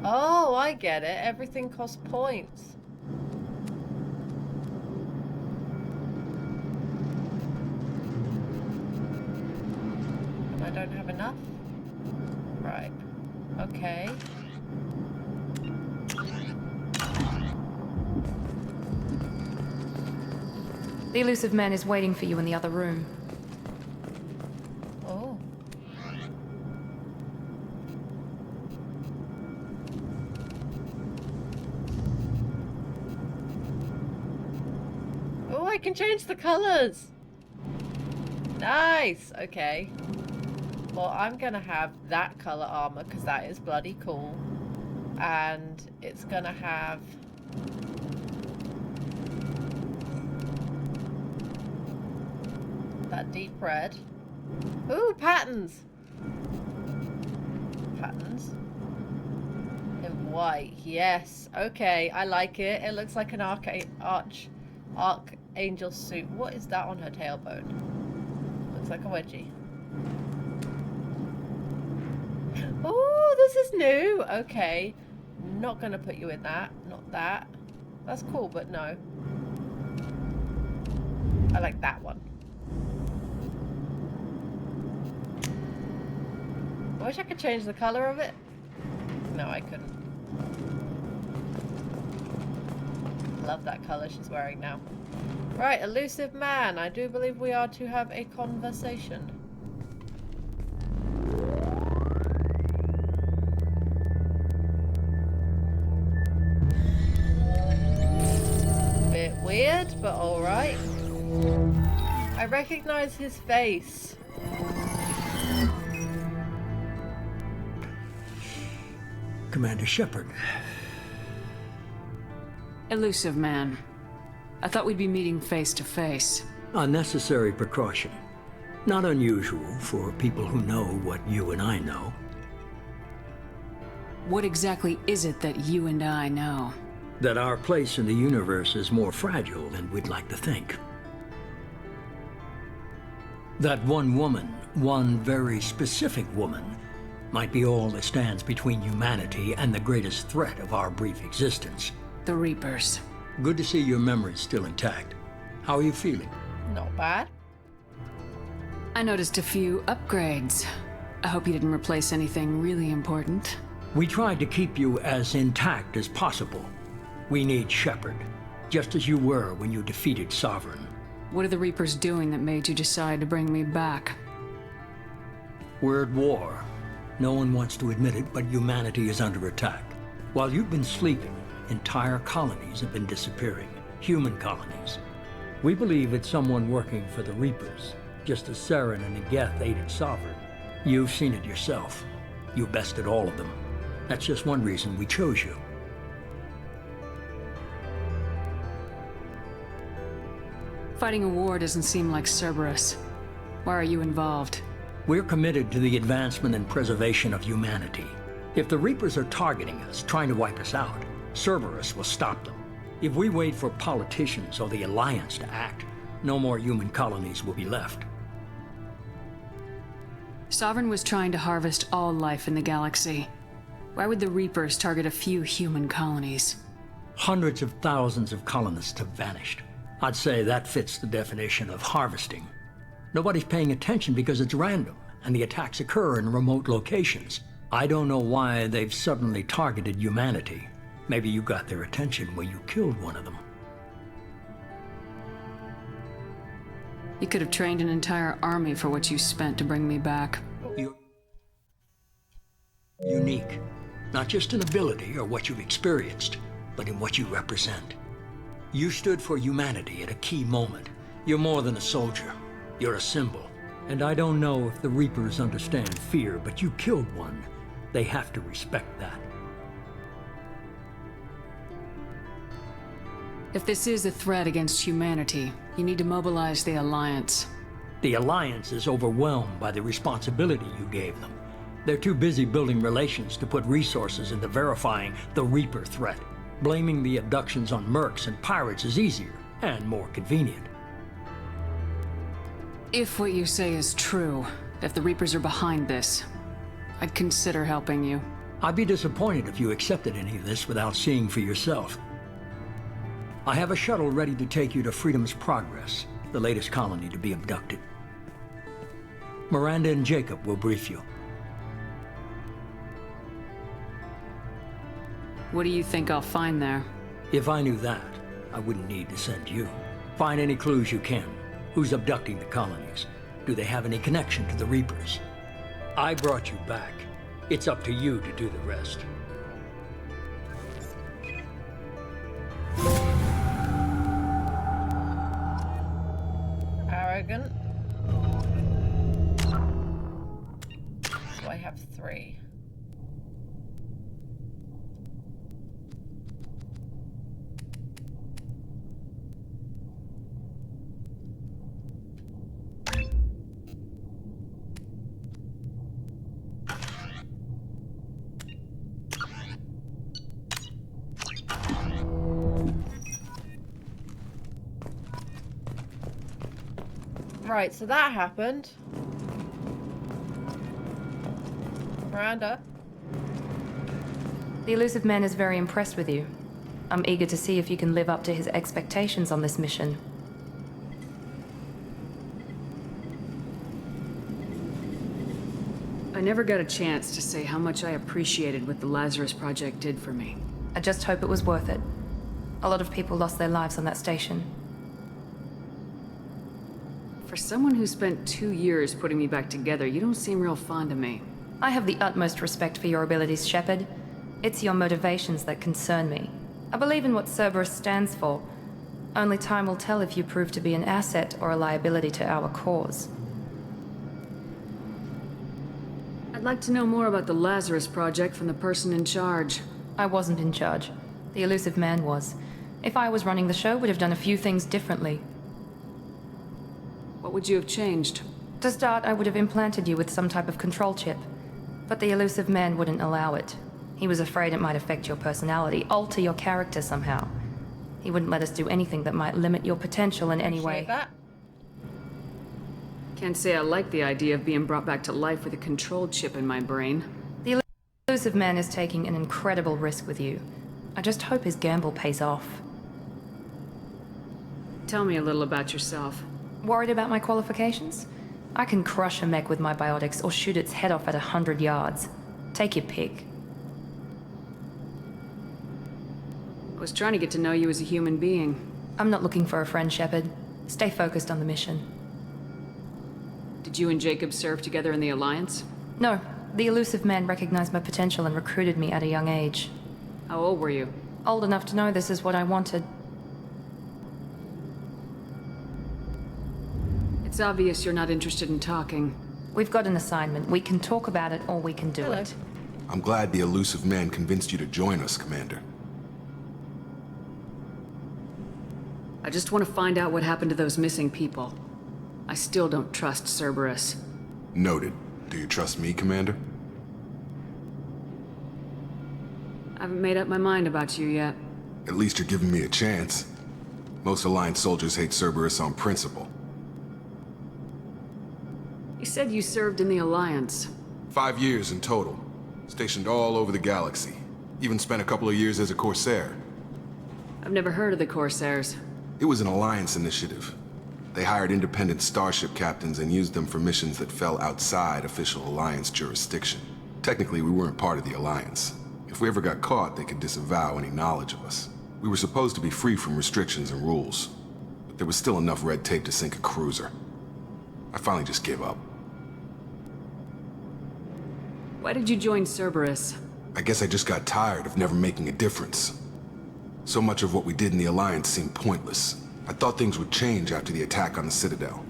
Oh, I get it. Everything costs points. And I don't have enough? Right. Okay. The Illusive Man is waiting for you in the other room. Oh. Oh, I can change the colors. Nice. Okay. Well, I'm gonna have that color armor because that is bloody cool, and it's gonna have that deep red. Ooh, patterns. Patterns. In white. Yes. Okay, I like it. It looks like an archangel suit. What is that on her tailbone? Looks like a wedgie. Oh, this is new. Okay. Not gonna put you in that. Not that. That's cool, but no. I like that one. I wish I could change the color of it. No, I couldn't. Love that color she's wearing now. Right, Illusive Man. I do believe we are to have a conversation. Bit weird, but alright. I recognize his face. Commander Shepard. Illusive Man. I thought we'd be meeting face to face. A necessary precaution. Not unusual for people who know what you and I know. What exactly is it that you and I know? That our place in the universe is more fragile than we'd like to think. That one woman, one very specific woman, might be all that stands between humanity and the greatest threat of our brief existence. The Reapers. Good to see your memory's still intact. How are you feeling? Not bad. I noticed a few upgrades. I hope you didn't replace anything really important. We tried to keep you as intact as possible. We need Shepard, just as you were when you defeated Sovereign. What are the Reapers doing that made you decide to bring me back? We're at war. No one wants to admit it, but humanity is under attack. While you've been sleeping, entire colonies have been disappearing. Human colonies. We believe it's someone working for the Reapers, just as Saren and Igeth aided Sovereign. You've seen it yourself. You bested all of them. That's just one reason we chose you. Fighting a war doesn't seem like Cerberus. Why are you involved? We're committed to the advancement and preservation of humanity. If the Reapers are targeting us, trying to wipe us out, Cerberus will stop them. If we wait for politicians or the Alliance to act, no more human colonies will be left. Sovereign was trying to harvest all life in the galaxy. Why would the Reapers target a few human colonies? Hundreds of thousands of colonists have vanished. I'd say that fits the definition of harvesting. Nobody's paying attention because it's random, and the attacks occur in remote locations. I don't know why they've suddenly targeted humanity. Maybe you got their attention when you killed one of them. You could have trained an entire army for what you spent to bring me back. You're unique. Not just in ability or what you've experienced, but in what you represent. You stood for humanity at a key moment. You're more than a soldier. You're a symbol. And I don't know if the Reapers understand fear, but you killed one. They have to respect that. If this is a threat against humanity, you need to mobilize the Alliance. The Alliance is overwhelmed by the responsibility you gave them. They're too busy building relations to put resources into verifying the Reaper threat. Blaming the abductions on mercs and pirates is easier and more convenient. If what you say is true, if the Reapers are behind this, I'd consider helping you. I'd be disappointed if you accepted any of this without seeing for yourself. I have a shuttle ready to take you to Freedom's Progress, the latest colony to be abducted. Miranda and Jacob will brief you. What do you think I'll find there? If I knew that, I wouldn't need to send you. Find any clues you can. Who's abducting the colonies? Do they have any connection to the Reapers? I brought you back. It's up to you to do the rest. Arrogant. So I have 3. Right, so that happened. Miranda? The Illusive Man is very impressed with you. I'm eager to see if you can live up to his expectations on this mission. I never got a chance to say how much I appreciated what the Lazarus Project did for me. I just hope it was worth it. A lot of people lost their lives on that station. For someone who spent 2 years putting me back together, you don't seem real fond of me. I have the utmost respect for your abilities, Shepard. It's your motivations that concern me. I believe in what Cerberus stands for. Only time will tell if you prove to be an asset or a liability to our cause. I'd like to know more about the Lazarus Project from the person in charge. I wasn't in charge. The Illusive Man was. If I was running the show, would have done a few things differently. What would you have changed? To start, I would have implanted you with some type of control chip. But the Illusive Man wouldn't allow it. He was afraid it might affect your personality, alter your character somehow. He wouldn't let us do anything that might limit your potential in any way. That? Can't say I like the idea of being brought back to life with a control chip in my brain. The Illusive Man is taking an incredible risk with you. I just hope his gamble pays off. Tell me a little about yourself. Worried about my qualifications? I can crush a mech with my biotics or shoot its head off at 100 yards. Take your pick. I was trying to get to know you as a human being. I'm not looking for a friend, Shepard. Stay focused on the mission. Did you and Jacob serve together in the Alliance? No. The Illusive Man recognized my potential and recruited me at a young age. How old were you? Old enough to know this is what I wanted. It's obvious you're not interested in talking. We've got an assignment. We can talk about it or we can do it. I'm glad the Illusive Man convinced you to join us, Commander. I just want to find out what happened to those missing people. I still don't trust Cerberus. Noted. Do you trust me, Commander? I haven't made up my mind about you yet. At least you're giving me a chance. Most Alliance soldiers hate Cerberus on principle. You said you served in the Alliance. 5 years in total. Stationed all over the galaxy. Even spent a couple of years as a Corsair. I've never heard of the Corsairs. It was an Alliance initiative. They hired independent starship captains and used them for missions that fell outside official Alliance jurisdiction. Technically, we weren't part of the Alliance. If we ever got caught, they could disavow any knowledge of us. We were supposed to be free from restrictions and rules, but there was still enough red tape to sink a cruiser. I finally just gave up. Why did you join Cerberus? I guess I just got tired of never making a difference. So much of what we did in the Alliance seemed pointless. I thought things would change after the attack on the Citadel.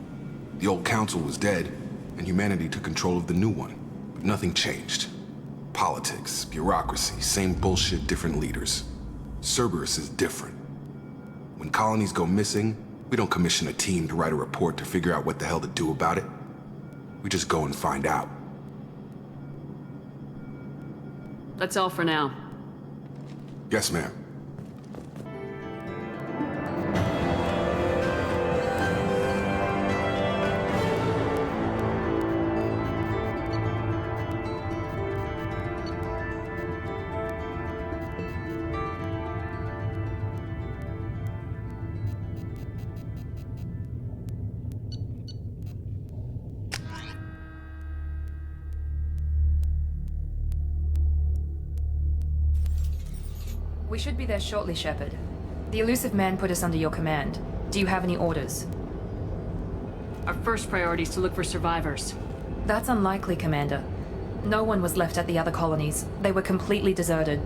The old council was dead, and humanity took control of the new one. But nothing changed. Politics, bureaucracy, same bullshit, different leaders. Cerberus is different. When colonies go missing, we don't commission a team to write a report to figure out what the hell to do about it. We just go and find out. That's all for now. Yes, ma'am. We should be there shortly, Shepard. The Illusive Man put us under your command. Do you have any orders? Our first priority is to look for survivors. That's unlikely, Commander. No one was left at the other colonies. They were completely deserted.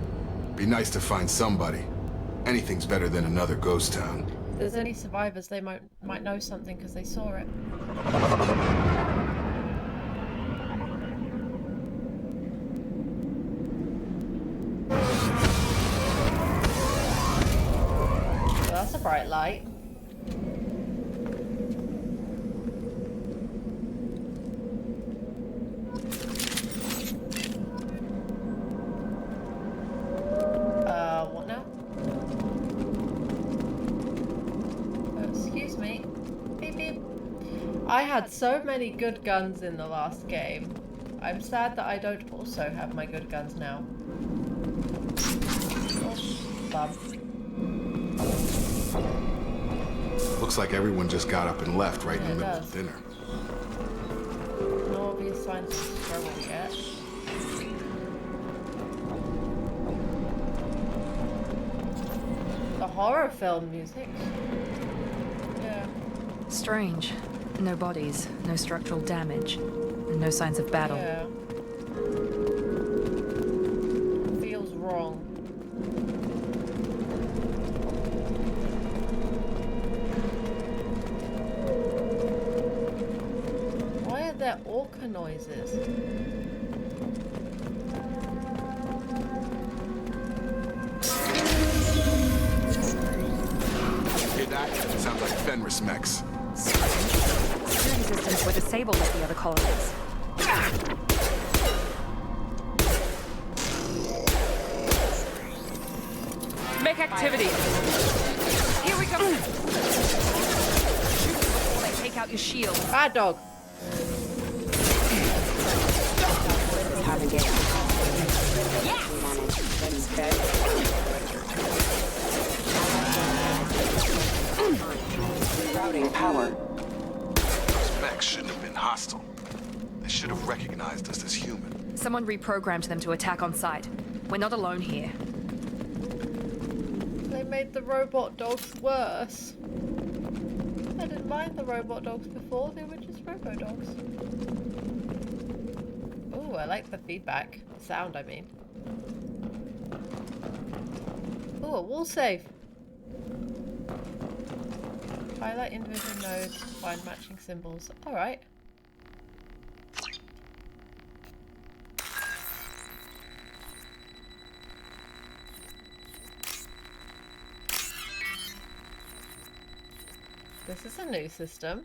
Be nice to find somebody. Anything's better than another ghost town. If there's any survivors, they might know something because they saw it. That's a bright light. What now? Excuse me. Beep beep. I had so many good guns in the last game. I'm sad that I don't also have my good guns now. Oh, bum. Looks like everyone just got up and left right in the middle of dinner. No obvious signs of struggle yet. The horror film music. Yeah. Strange. No bodies, no structural damage, and no signs of battle. Yeah. Feels wrong. Why are there orca noises? Hear that? Sounds like Fenris mechs. Security systems were disabled at the other colonies. Make activity! Here we go! Shoot before they take out your shield. Bad dog. Routing power. Those mechs shouldn't have been hostile. They should have recognized us as human. Someone reprogrammed them to attack on sight. We're not alone here. They made the robot dogs worse. I didn't mind the robot dogs before, they were just robo dogs. Ooh, I like the feedback. Sound, I mean. Ooh, Ooh, a wall safe. Highlight individual nodes, find matching symbols. Alright. This is a new system.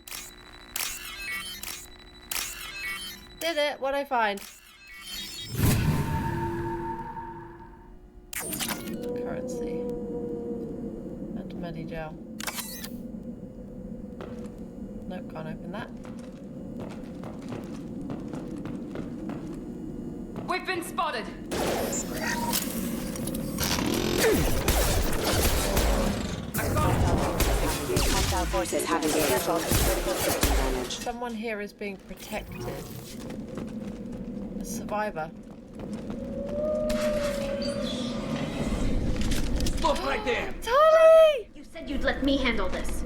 Did it! What'd I find? Currency. Antimatter gel. Nope, can't open that. We've been spotted! Hostile forces have engaged. Someone here is being protected. A survivor. Look right there! TALI! You said you'd let me handle this.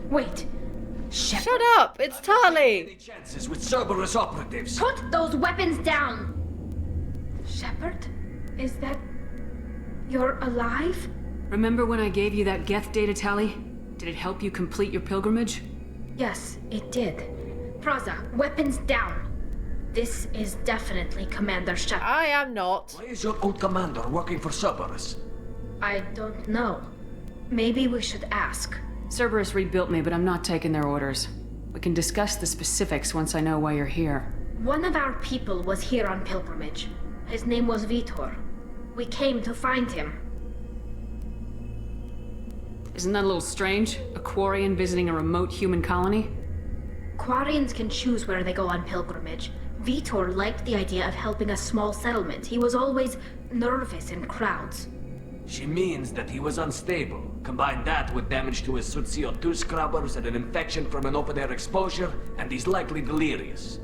Wait. Shut up! It's TALI! Chances with Cerberus operatives. Put those weapons down! Shepard? Is that... You're alive? Remember when I gave you that Geth data, TALI? Did it help you complete your pilgrimage? Yes, it did. Praza, weapons down. This is definitely Commander Shepard. I am not. Why is your old commander working for Cerberus? I don't know. Maybe we should ask. Cerberus rebuilt me, but I'm not taking their orders. We can discuss the specifics once I know why you're here. One of our people was here on pilgrimage. His name was Vitor. We came to find him. Isn't that a little strange? A Quarian visiting a remote human colony? Quarians can choose where they go on pilgrimage. Vitor liked the idea of helping a small settlement. He was always nervous in crowds. She means that he was unstable. Combine that with damage to his suit CO2 scrubbers and an infection from an open-air exposure, and he's likely delirious.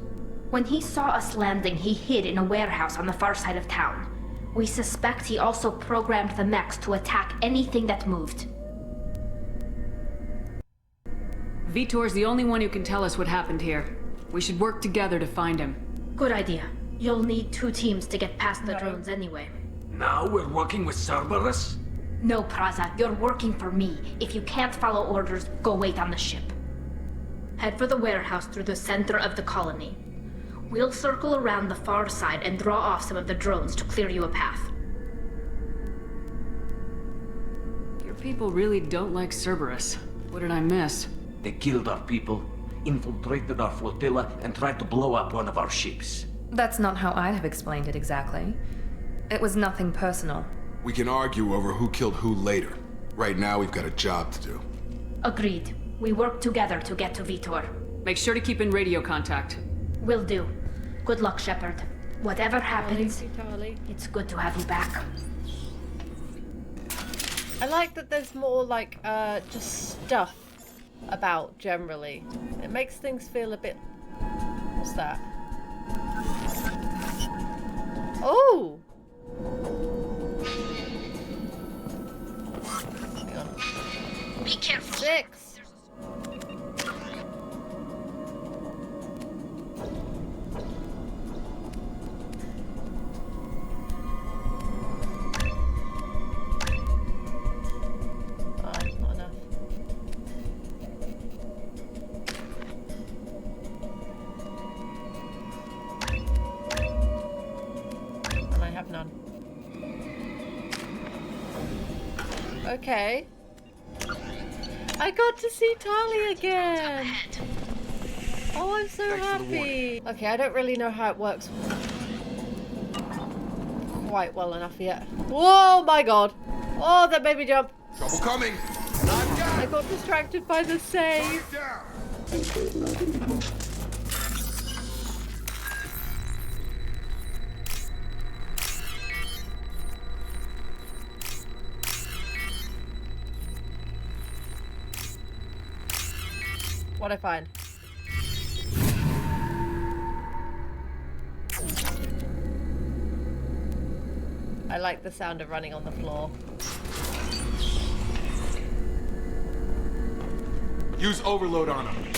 When he saw us landing, he hid in a warehouse on the far side of town. We suspect he also programmed the mechs to attack anything that moved. Vitor's the only one who can tell us what happened here. We should work together to find him. Good idea. You'll need 2 teams to get past the drones anyway. Now we're working with Cerberus? No, Praza, you're working for me. If you can't follow orders, go wait on the ship. Head for the warehouse through the center of the colony. We'll circle around the far side and draw off some of the drones to clear you a path. Your people really don't like Cerberus. What did I miss? They killed our people, infiltrated our flotilla, and tried to blow up one of our ships. That's not how I'd have explained it exactly. It was nothing personal. We can argue over who killed who later. Right now, we've got a job to do. Agreed. We work together to get to Vitor. Make sure to keep in radio contact. Will do. Good luck, Shepard. Whatever happens, it's good to have you back. I like that there's more like just stuff about generally. It makes things feel a bit... What's that? Oh! Hang on. Be careful. 6. Not enough. And I have none. Okay. I got to see TALI again! Oh, I'm so happy! Okay, I don't really know how it works quite well enough yet. Whoa, my god! Oh, that made me jump! Trouble coming! I got distracted by the save! What'd I find? I like the sound of running on the floor. Use overload on him.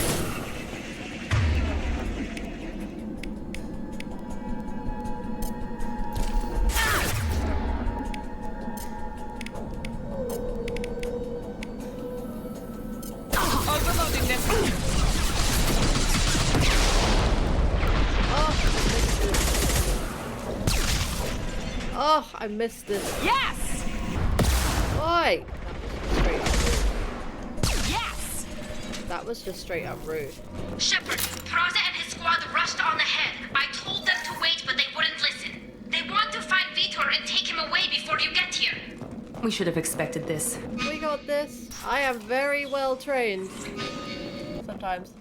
Affirmative. Oh, I missed it. Yes! Why? Yes! That was just straight up rude. Shepard, Praza and his squad rushed on ahead. I told them to wait, but they wouldn't listen. They want to find Vitor and take him away before you get here. We should have expected this. We got this. I am very well trained. Sometimes.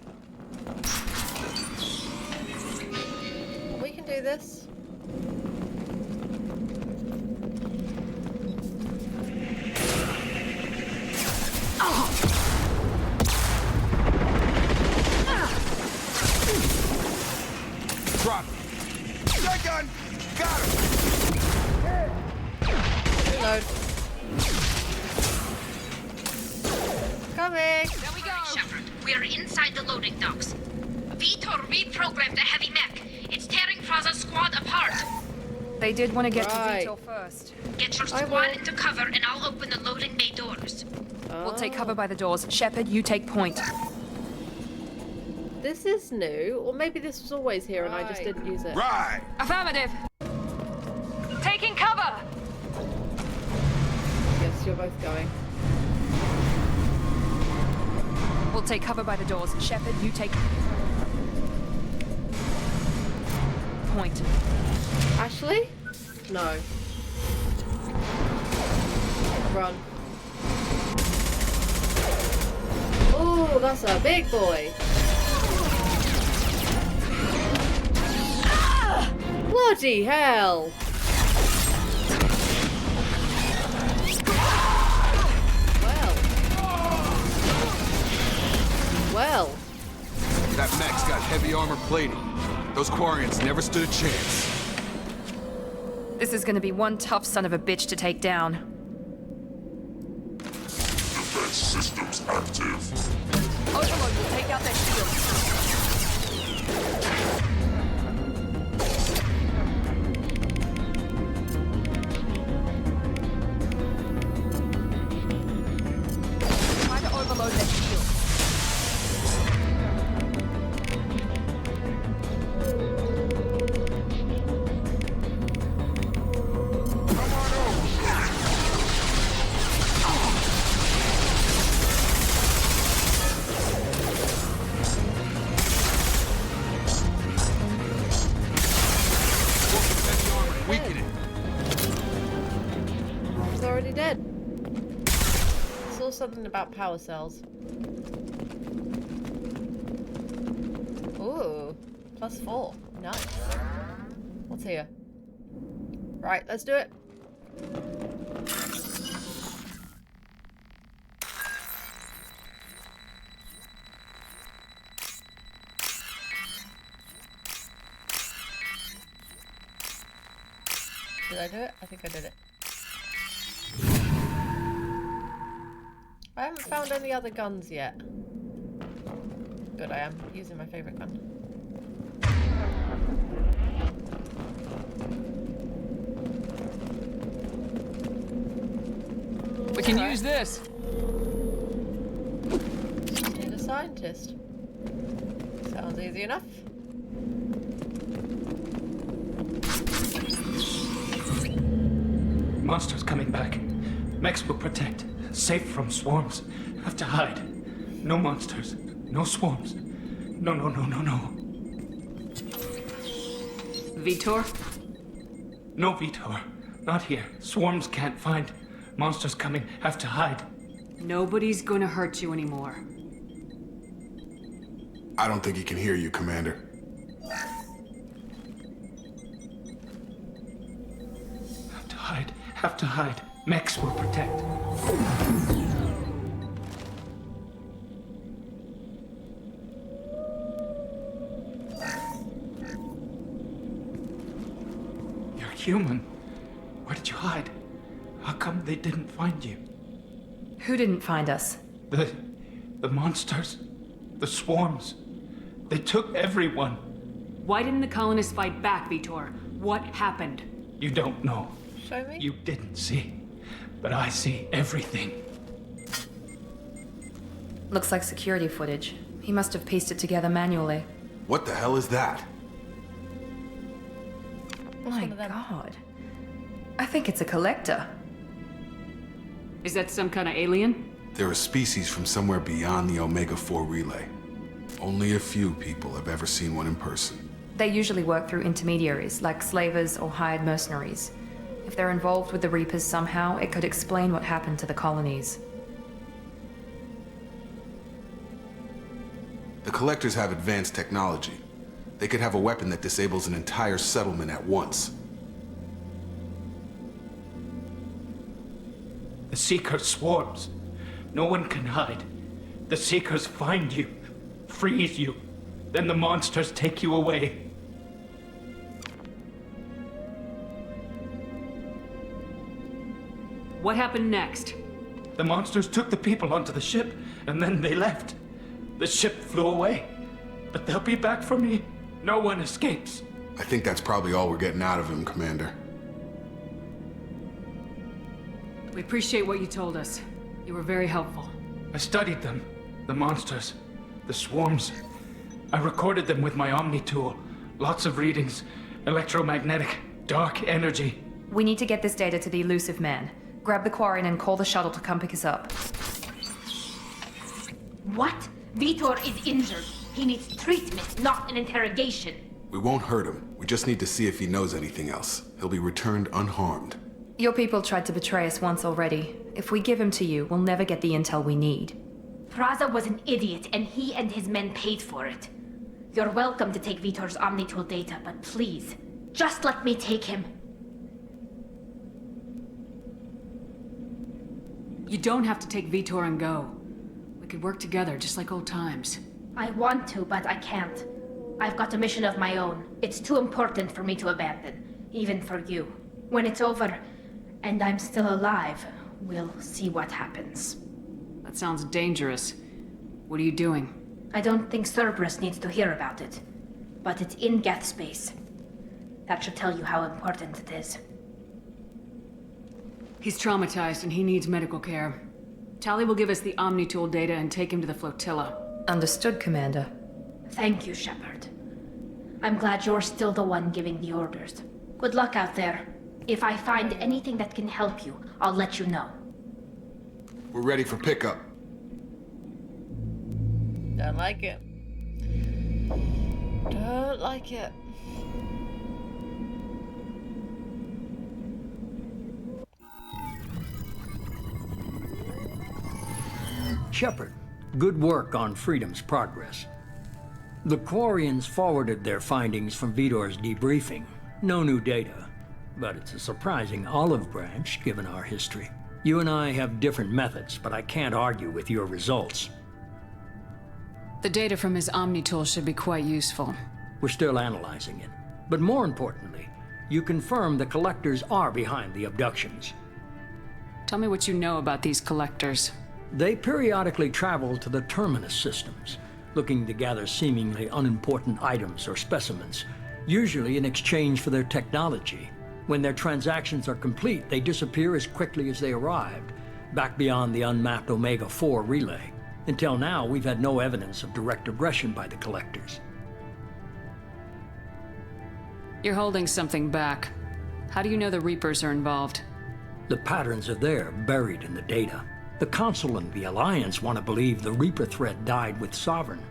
We can do this. Drop. Shotgun! Got him! Reload. Coming! There we go! Shepard, we are inside the loading docks. Vitor reprogrammed the heavy mech. It's tearing Praza's squad apart. They did want to get to Right. Vitor first. Get your squad into cover and I'll open the loading bay doors. We'll take cover by the doors. Shepard, you take point. This is new, or maybe this was always here and I just didn't use it. Right! Affirmative. Taking cover. Yes, you're both going. We'll take cover by the doors. Shepard, you take point. Ashley? No. Run. Oh, that's a big boy. Bloody hell! Well. That mech's got heavy armor plating. Those Quarians never stood a chance. This is gonna be one tough son of a bitch to take down. Defense systems active. Overlord will take out their shields. Try to overload their shields. He's already dead. I saw something about power cells. Ooh, +4. Nice. What's here? Right, let's do it. Did I do it? I think I did it. I haven't found any other guns yet. Good, I am using my favorite gun. We can use this. Need a scientist. Sounds easy enough. Monsters coming back. Mechs will protect. Safe from swarms. Have to hide. No monsters. No swarms. No, no, no, no, no. Vitor? No, Vitor. Not here. Swarms can't find. Monsters coming. Have to hide. Nobody's gonna hurt you anymore. I don't think he can hear you, Commander. Have to hide. Have to hide. Mechs will protect. You're human. Where did you hide? How come they didn't find you? Who didn't find us? The monsters. The swarms. They took everyone. Why didn't the colonists fight back, Vitor? What happened? You don't know. Show me. You didn't see. But I see everything. Looks like security footage. He must have pieced it together manually. What the hell is that? My god. I think it's a collector. Is that some kind of alien? They're a species from somewhere beyond the Omega-4 relay. Only a few people have ever seen one in person. They usually work through intermediaries, like slavers or hired mercenaries. If they're involved with the Reapers somehow, it could explain what happened to the colonies. The Collectors have advanced technology. They could have a weapon that disables an entire settlement at once. The Seeker swarms. No one can hide. The Seekers find you, freeze you, then the monsters take you away. What happened next? The monsters took the people onto the ship, and then they left. The ship flew away, but they'll be back for me. No one escapes. I think that's probably all we're getting out of him, Commander. We appreciate what you told us. You were very helpful. I studied them, the monsters, the swarms. I recorded them with my Omni tool. Lots of readings, electromagnetic, dark energy. We need to get this data to the Illusive Man. Grab the Quarian and call the shuttle to come pick us up. What? Vitor is injured. He needs treatment, not an interrogation. We won't hurt him. We just need to see if he knows anything else. He'll be returned unharmed. Your people tried to betray us once already. If we give him to you, we'll never get the intel we need. Praza was an idiot, and he and his men paid for it. You're welcome to take Vitor's Omnitool data, but please, just let me take him. You don't have to take Vitor and go. We could work together, just like old times. I want to, but I can't. I've got a mission of my own. It's too important for me to abandon, even for you. When it's over, and I'm still alive, we'll see what happens. That sounds dangerous. What are you doing? I don't think Cerberus needs to hear about it, but it's in Geth space. That should tell you how important it is. He's traumatized and he needs medical care. TALI will give us the Omnitool data and take him to the flotilla. Understood, Commander. Thank you, Shepard. I'm glad you're still the one giving the orders. Good luck out there. If I find anything that can help you, I'll let you know. We're ready for pickup. Don't like it. Don't like it. Shepard, good work on Freedom's progress. The Quarians forwarded their findings from Vitor's debriefing. No new data, but it's a surprising olive branch given our history. You and I have different methods, but I can't argue with your results. The data from his Omnitool should be quite useful. We're still analyzing it. But more importantly, you confirm the Collectors are behind the abductions. Tell me what you know about these Collectors. They periodically travel to the Terminus systems, looking to gather seemingly unimportant items or specimens, usually in exchange for their technology. When their transactions are complete, they disappear as quickly as they arrived, back beyond the unmapped Omega-4 relay. Until now, we've had no evidence of direct aggression by the Collectors. You're holding something back. How do you know the Reapers are involved? The patterns are there, buried in the data. The Council and the Alliance want to believe the Reaper threat died with Sovereign.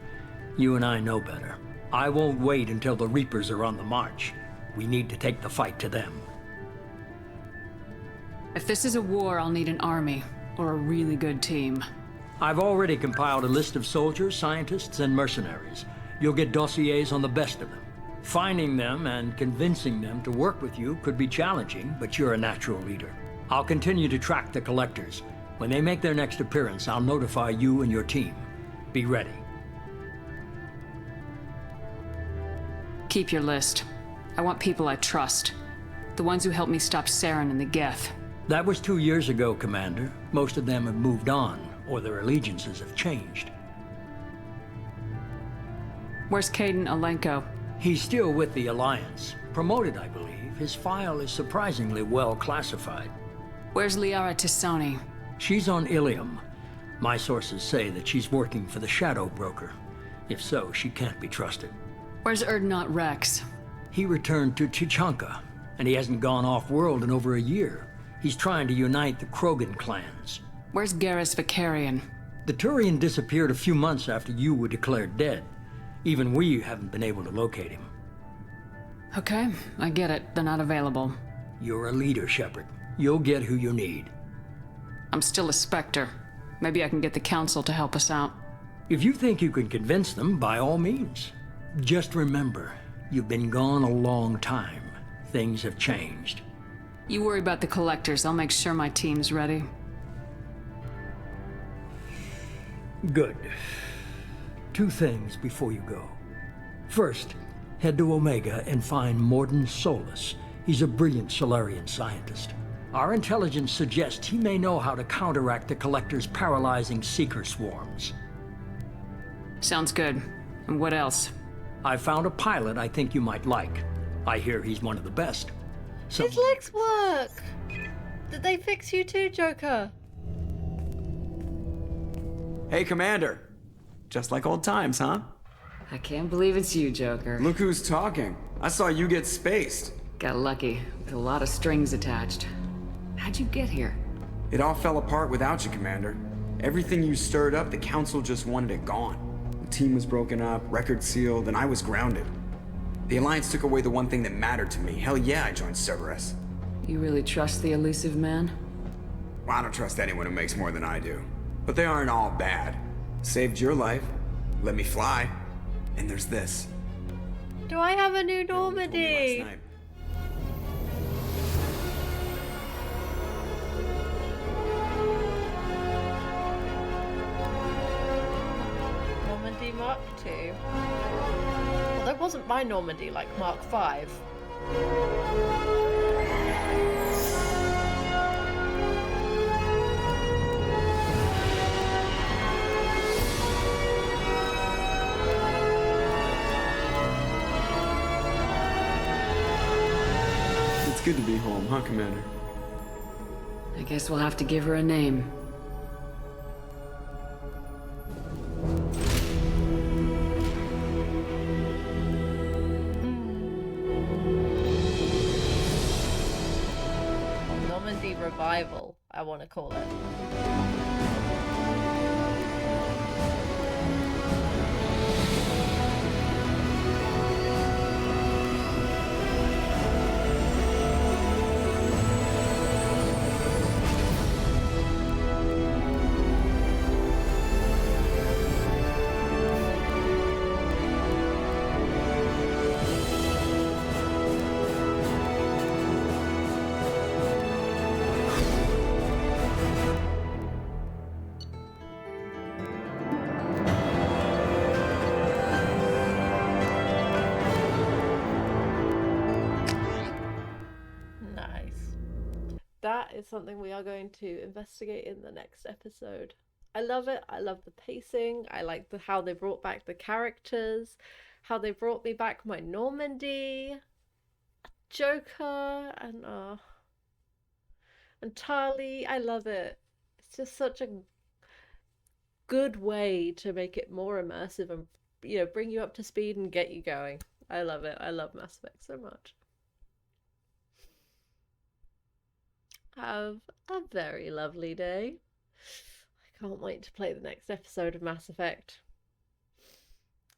You and I know better. I won't wait until the Reapers are on the march. We need to take the fight to them. If this is a war, I'll need an army, or a really good team. I've already compiled a list of soldiers, scientists, and mercenaries. You'll get dossiers on the best of them. Finding them and convincing them to work with you could be challenging, but you're a natural leader. I'll continue to track the Collectors. When they make their next appearance, I'll notify you and your team. Be ready. Keep your list. I want people I trust. The ones who helped me stop Saren and the Geth. That was 2 years ago, Commander. Most of them have moved on, or their allegiances have changed. Where's Caden Alenko? He's still with the Alliance. Promoted, I believe. His file is surprisingly well classified. Where's Liara Tisoni? She's on Ilium. My sources say that she's working for the Shadow Broker. If so, she can't be trusted. Where's Erdnot Rex? He returned to Chichanka, and he hasn't gone off-world in over a year. He's trying to unite the Krogan clans. Where's Garrus Vicarian? The Turian disappeared a few months after you were declared dead. Even we haven't been able to locate him. Okay, I get it. They're not available. You're a leader, Shepard. You'll get who you need. I'm still a Spectre. Maybe I can get the Council to help us out. If you think you can convince them, by all means. Just remember, you've been gone a long time. Things have changed. You worry about the Collectors. I'll make sure my team's ready. Good. 2 things before you go. First, head to Omega and find Mordin Solus. He's a brilliant Solarian scientist. Our intelligence suggests he may know how to counteract the Collector's paralyzing Seeker swarms. Sounds good. And what else? I found a pilot I think you might like. I hear he's one of the best. His legs work! Did they fix you too, Joker? Hey, Commander. Just like old times, huh? I can't believe it's you, Joker. Look who's talking. I saw you get spaced. Got lucky, with a lot of strings attached. How'd you get here? It all fell apart without you, Commander. Everything you stirred up, the Council just wanted it gone. The team was broken up, record sealed, and I was grounded. The Alliance took away the one thing that mattered to me. Hell yeah, I joined Cerberus. You really trust the Illusive Man? Well, I don't trust anyone who makes more than I do. But they aren't all bad. Saved your life, let me fly, and there's this. Do I have a new Normandy? Last night. Normandy Mark II. Well, that wasn't my Normandy like Mark V. It's good to be home, huh, Commander? I guess we'll have to give her a name. Normandy Revival, I want to call it. That is something we are going to investigate in the next episode. I love it. I love the pacing. I like how they brought back the characters, how they brought me back my Normandy, Joker, and TALI. I love it. It's just such a good way to make it more immersive and, you know, bring you up to speed and get you going. I love it. I love Mass Effect so much. Have a very lovely day. I can't wait to play the next episode of Mass Effect.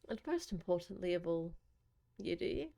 And most importantly of all, you do you.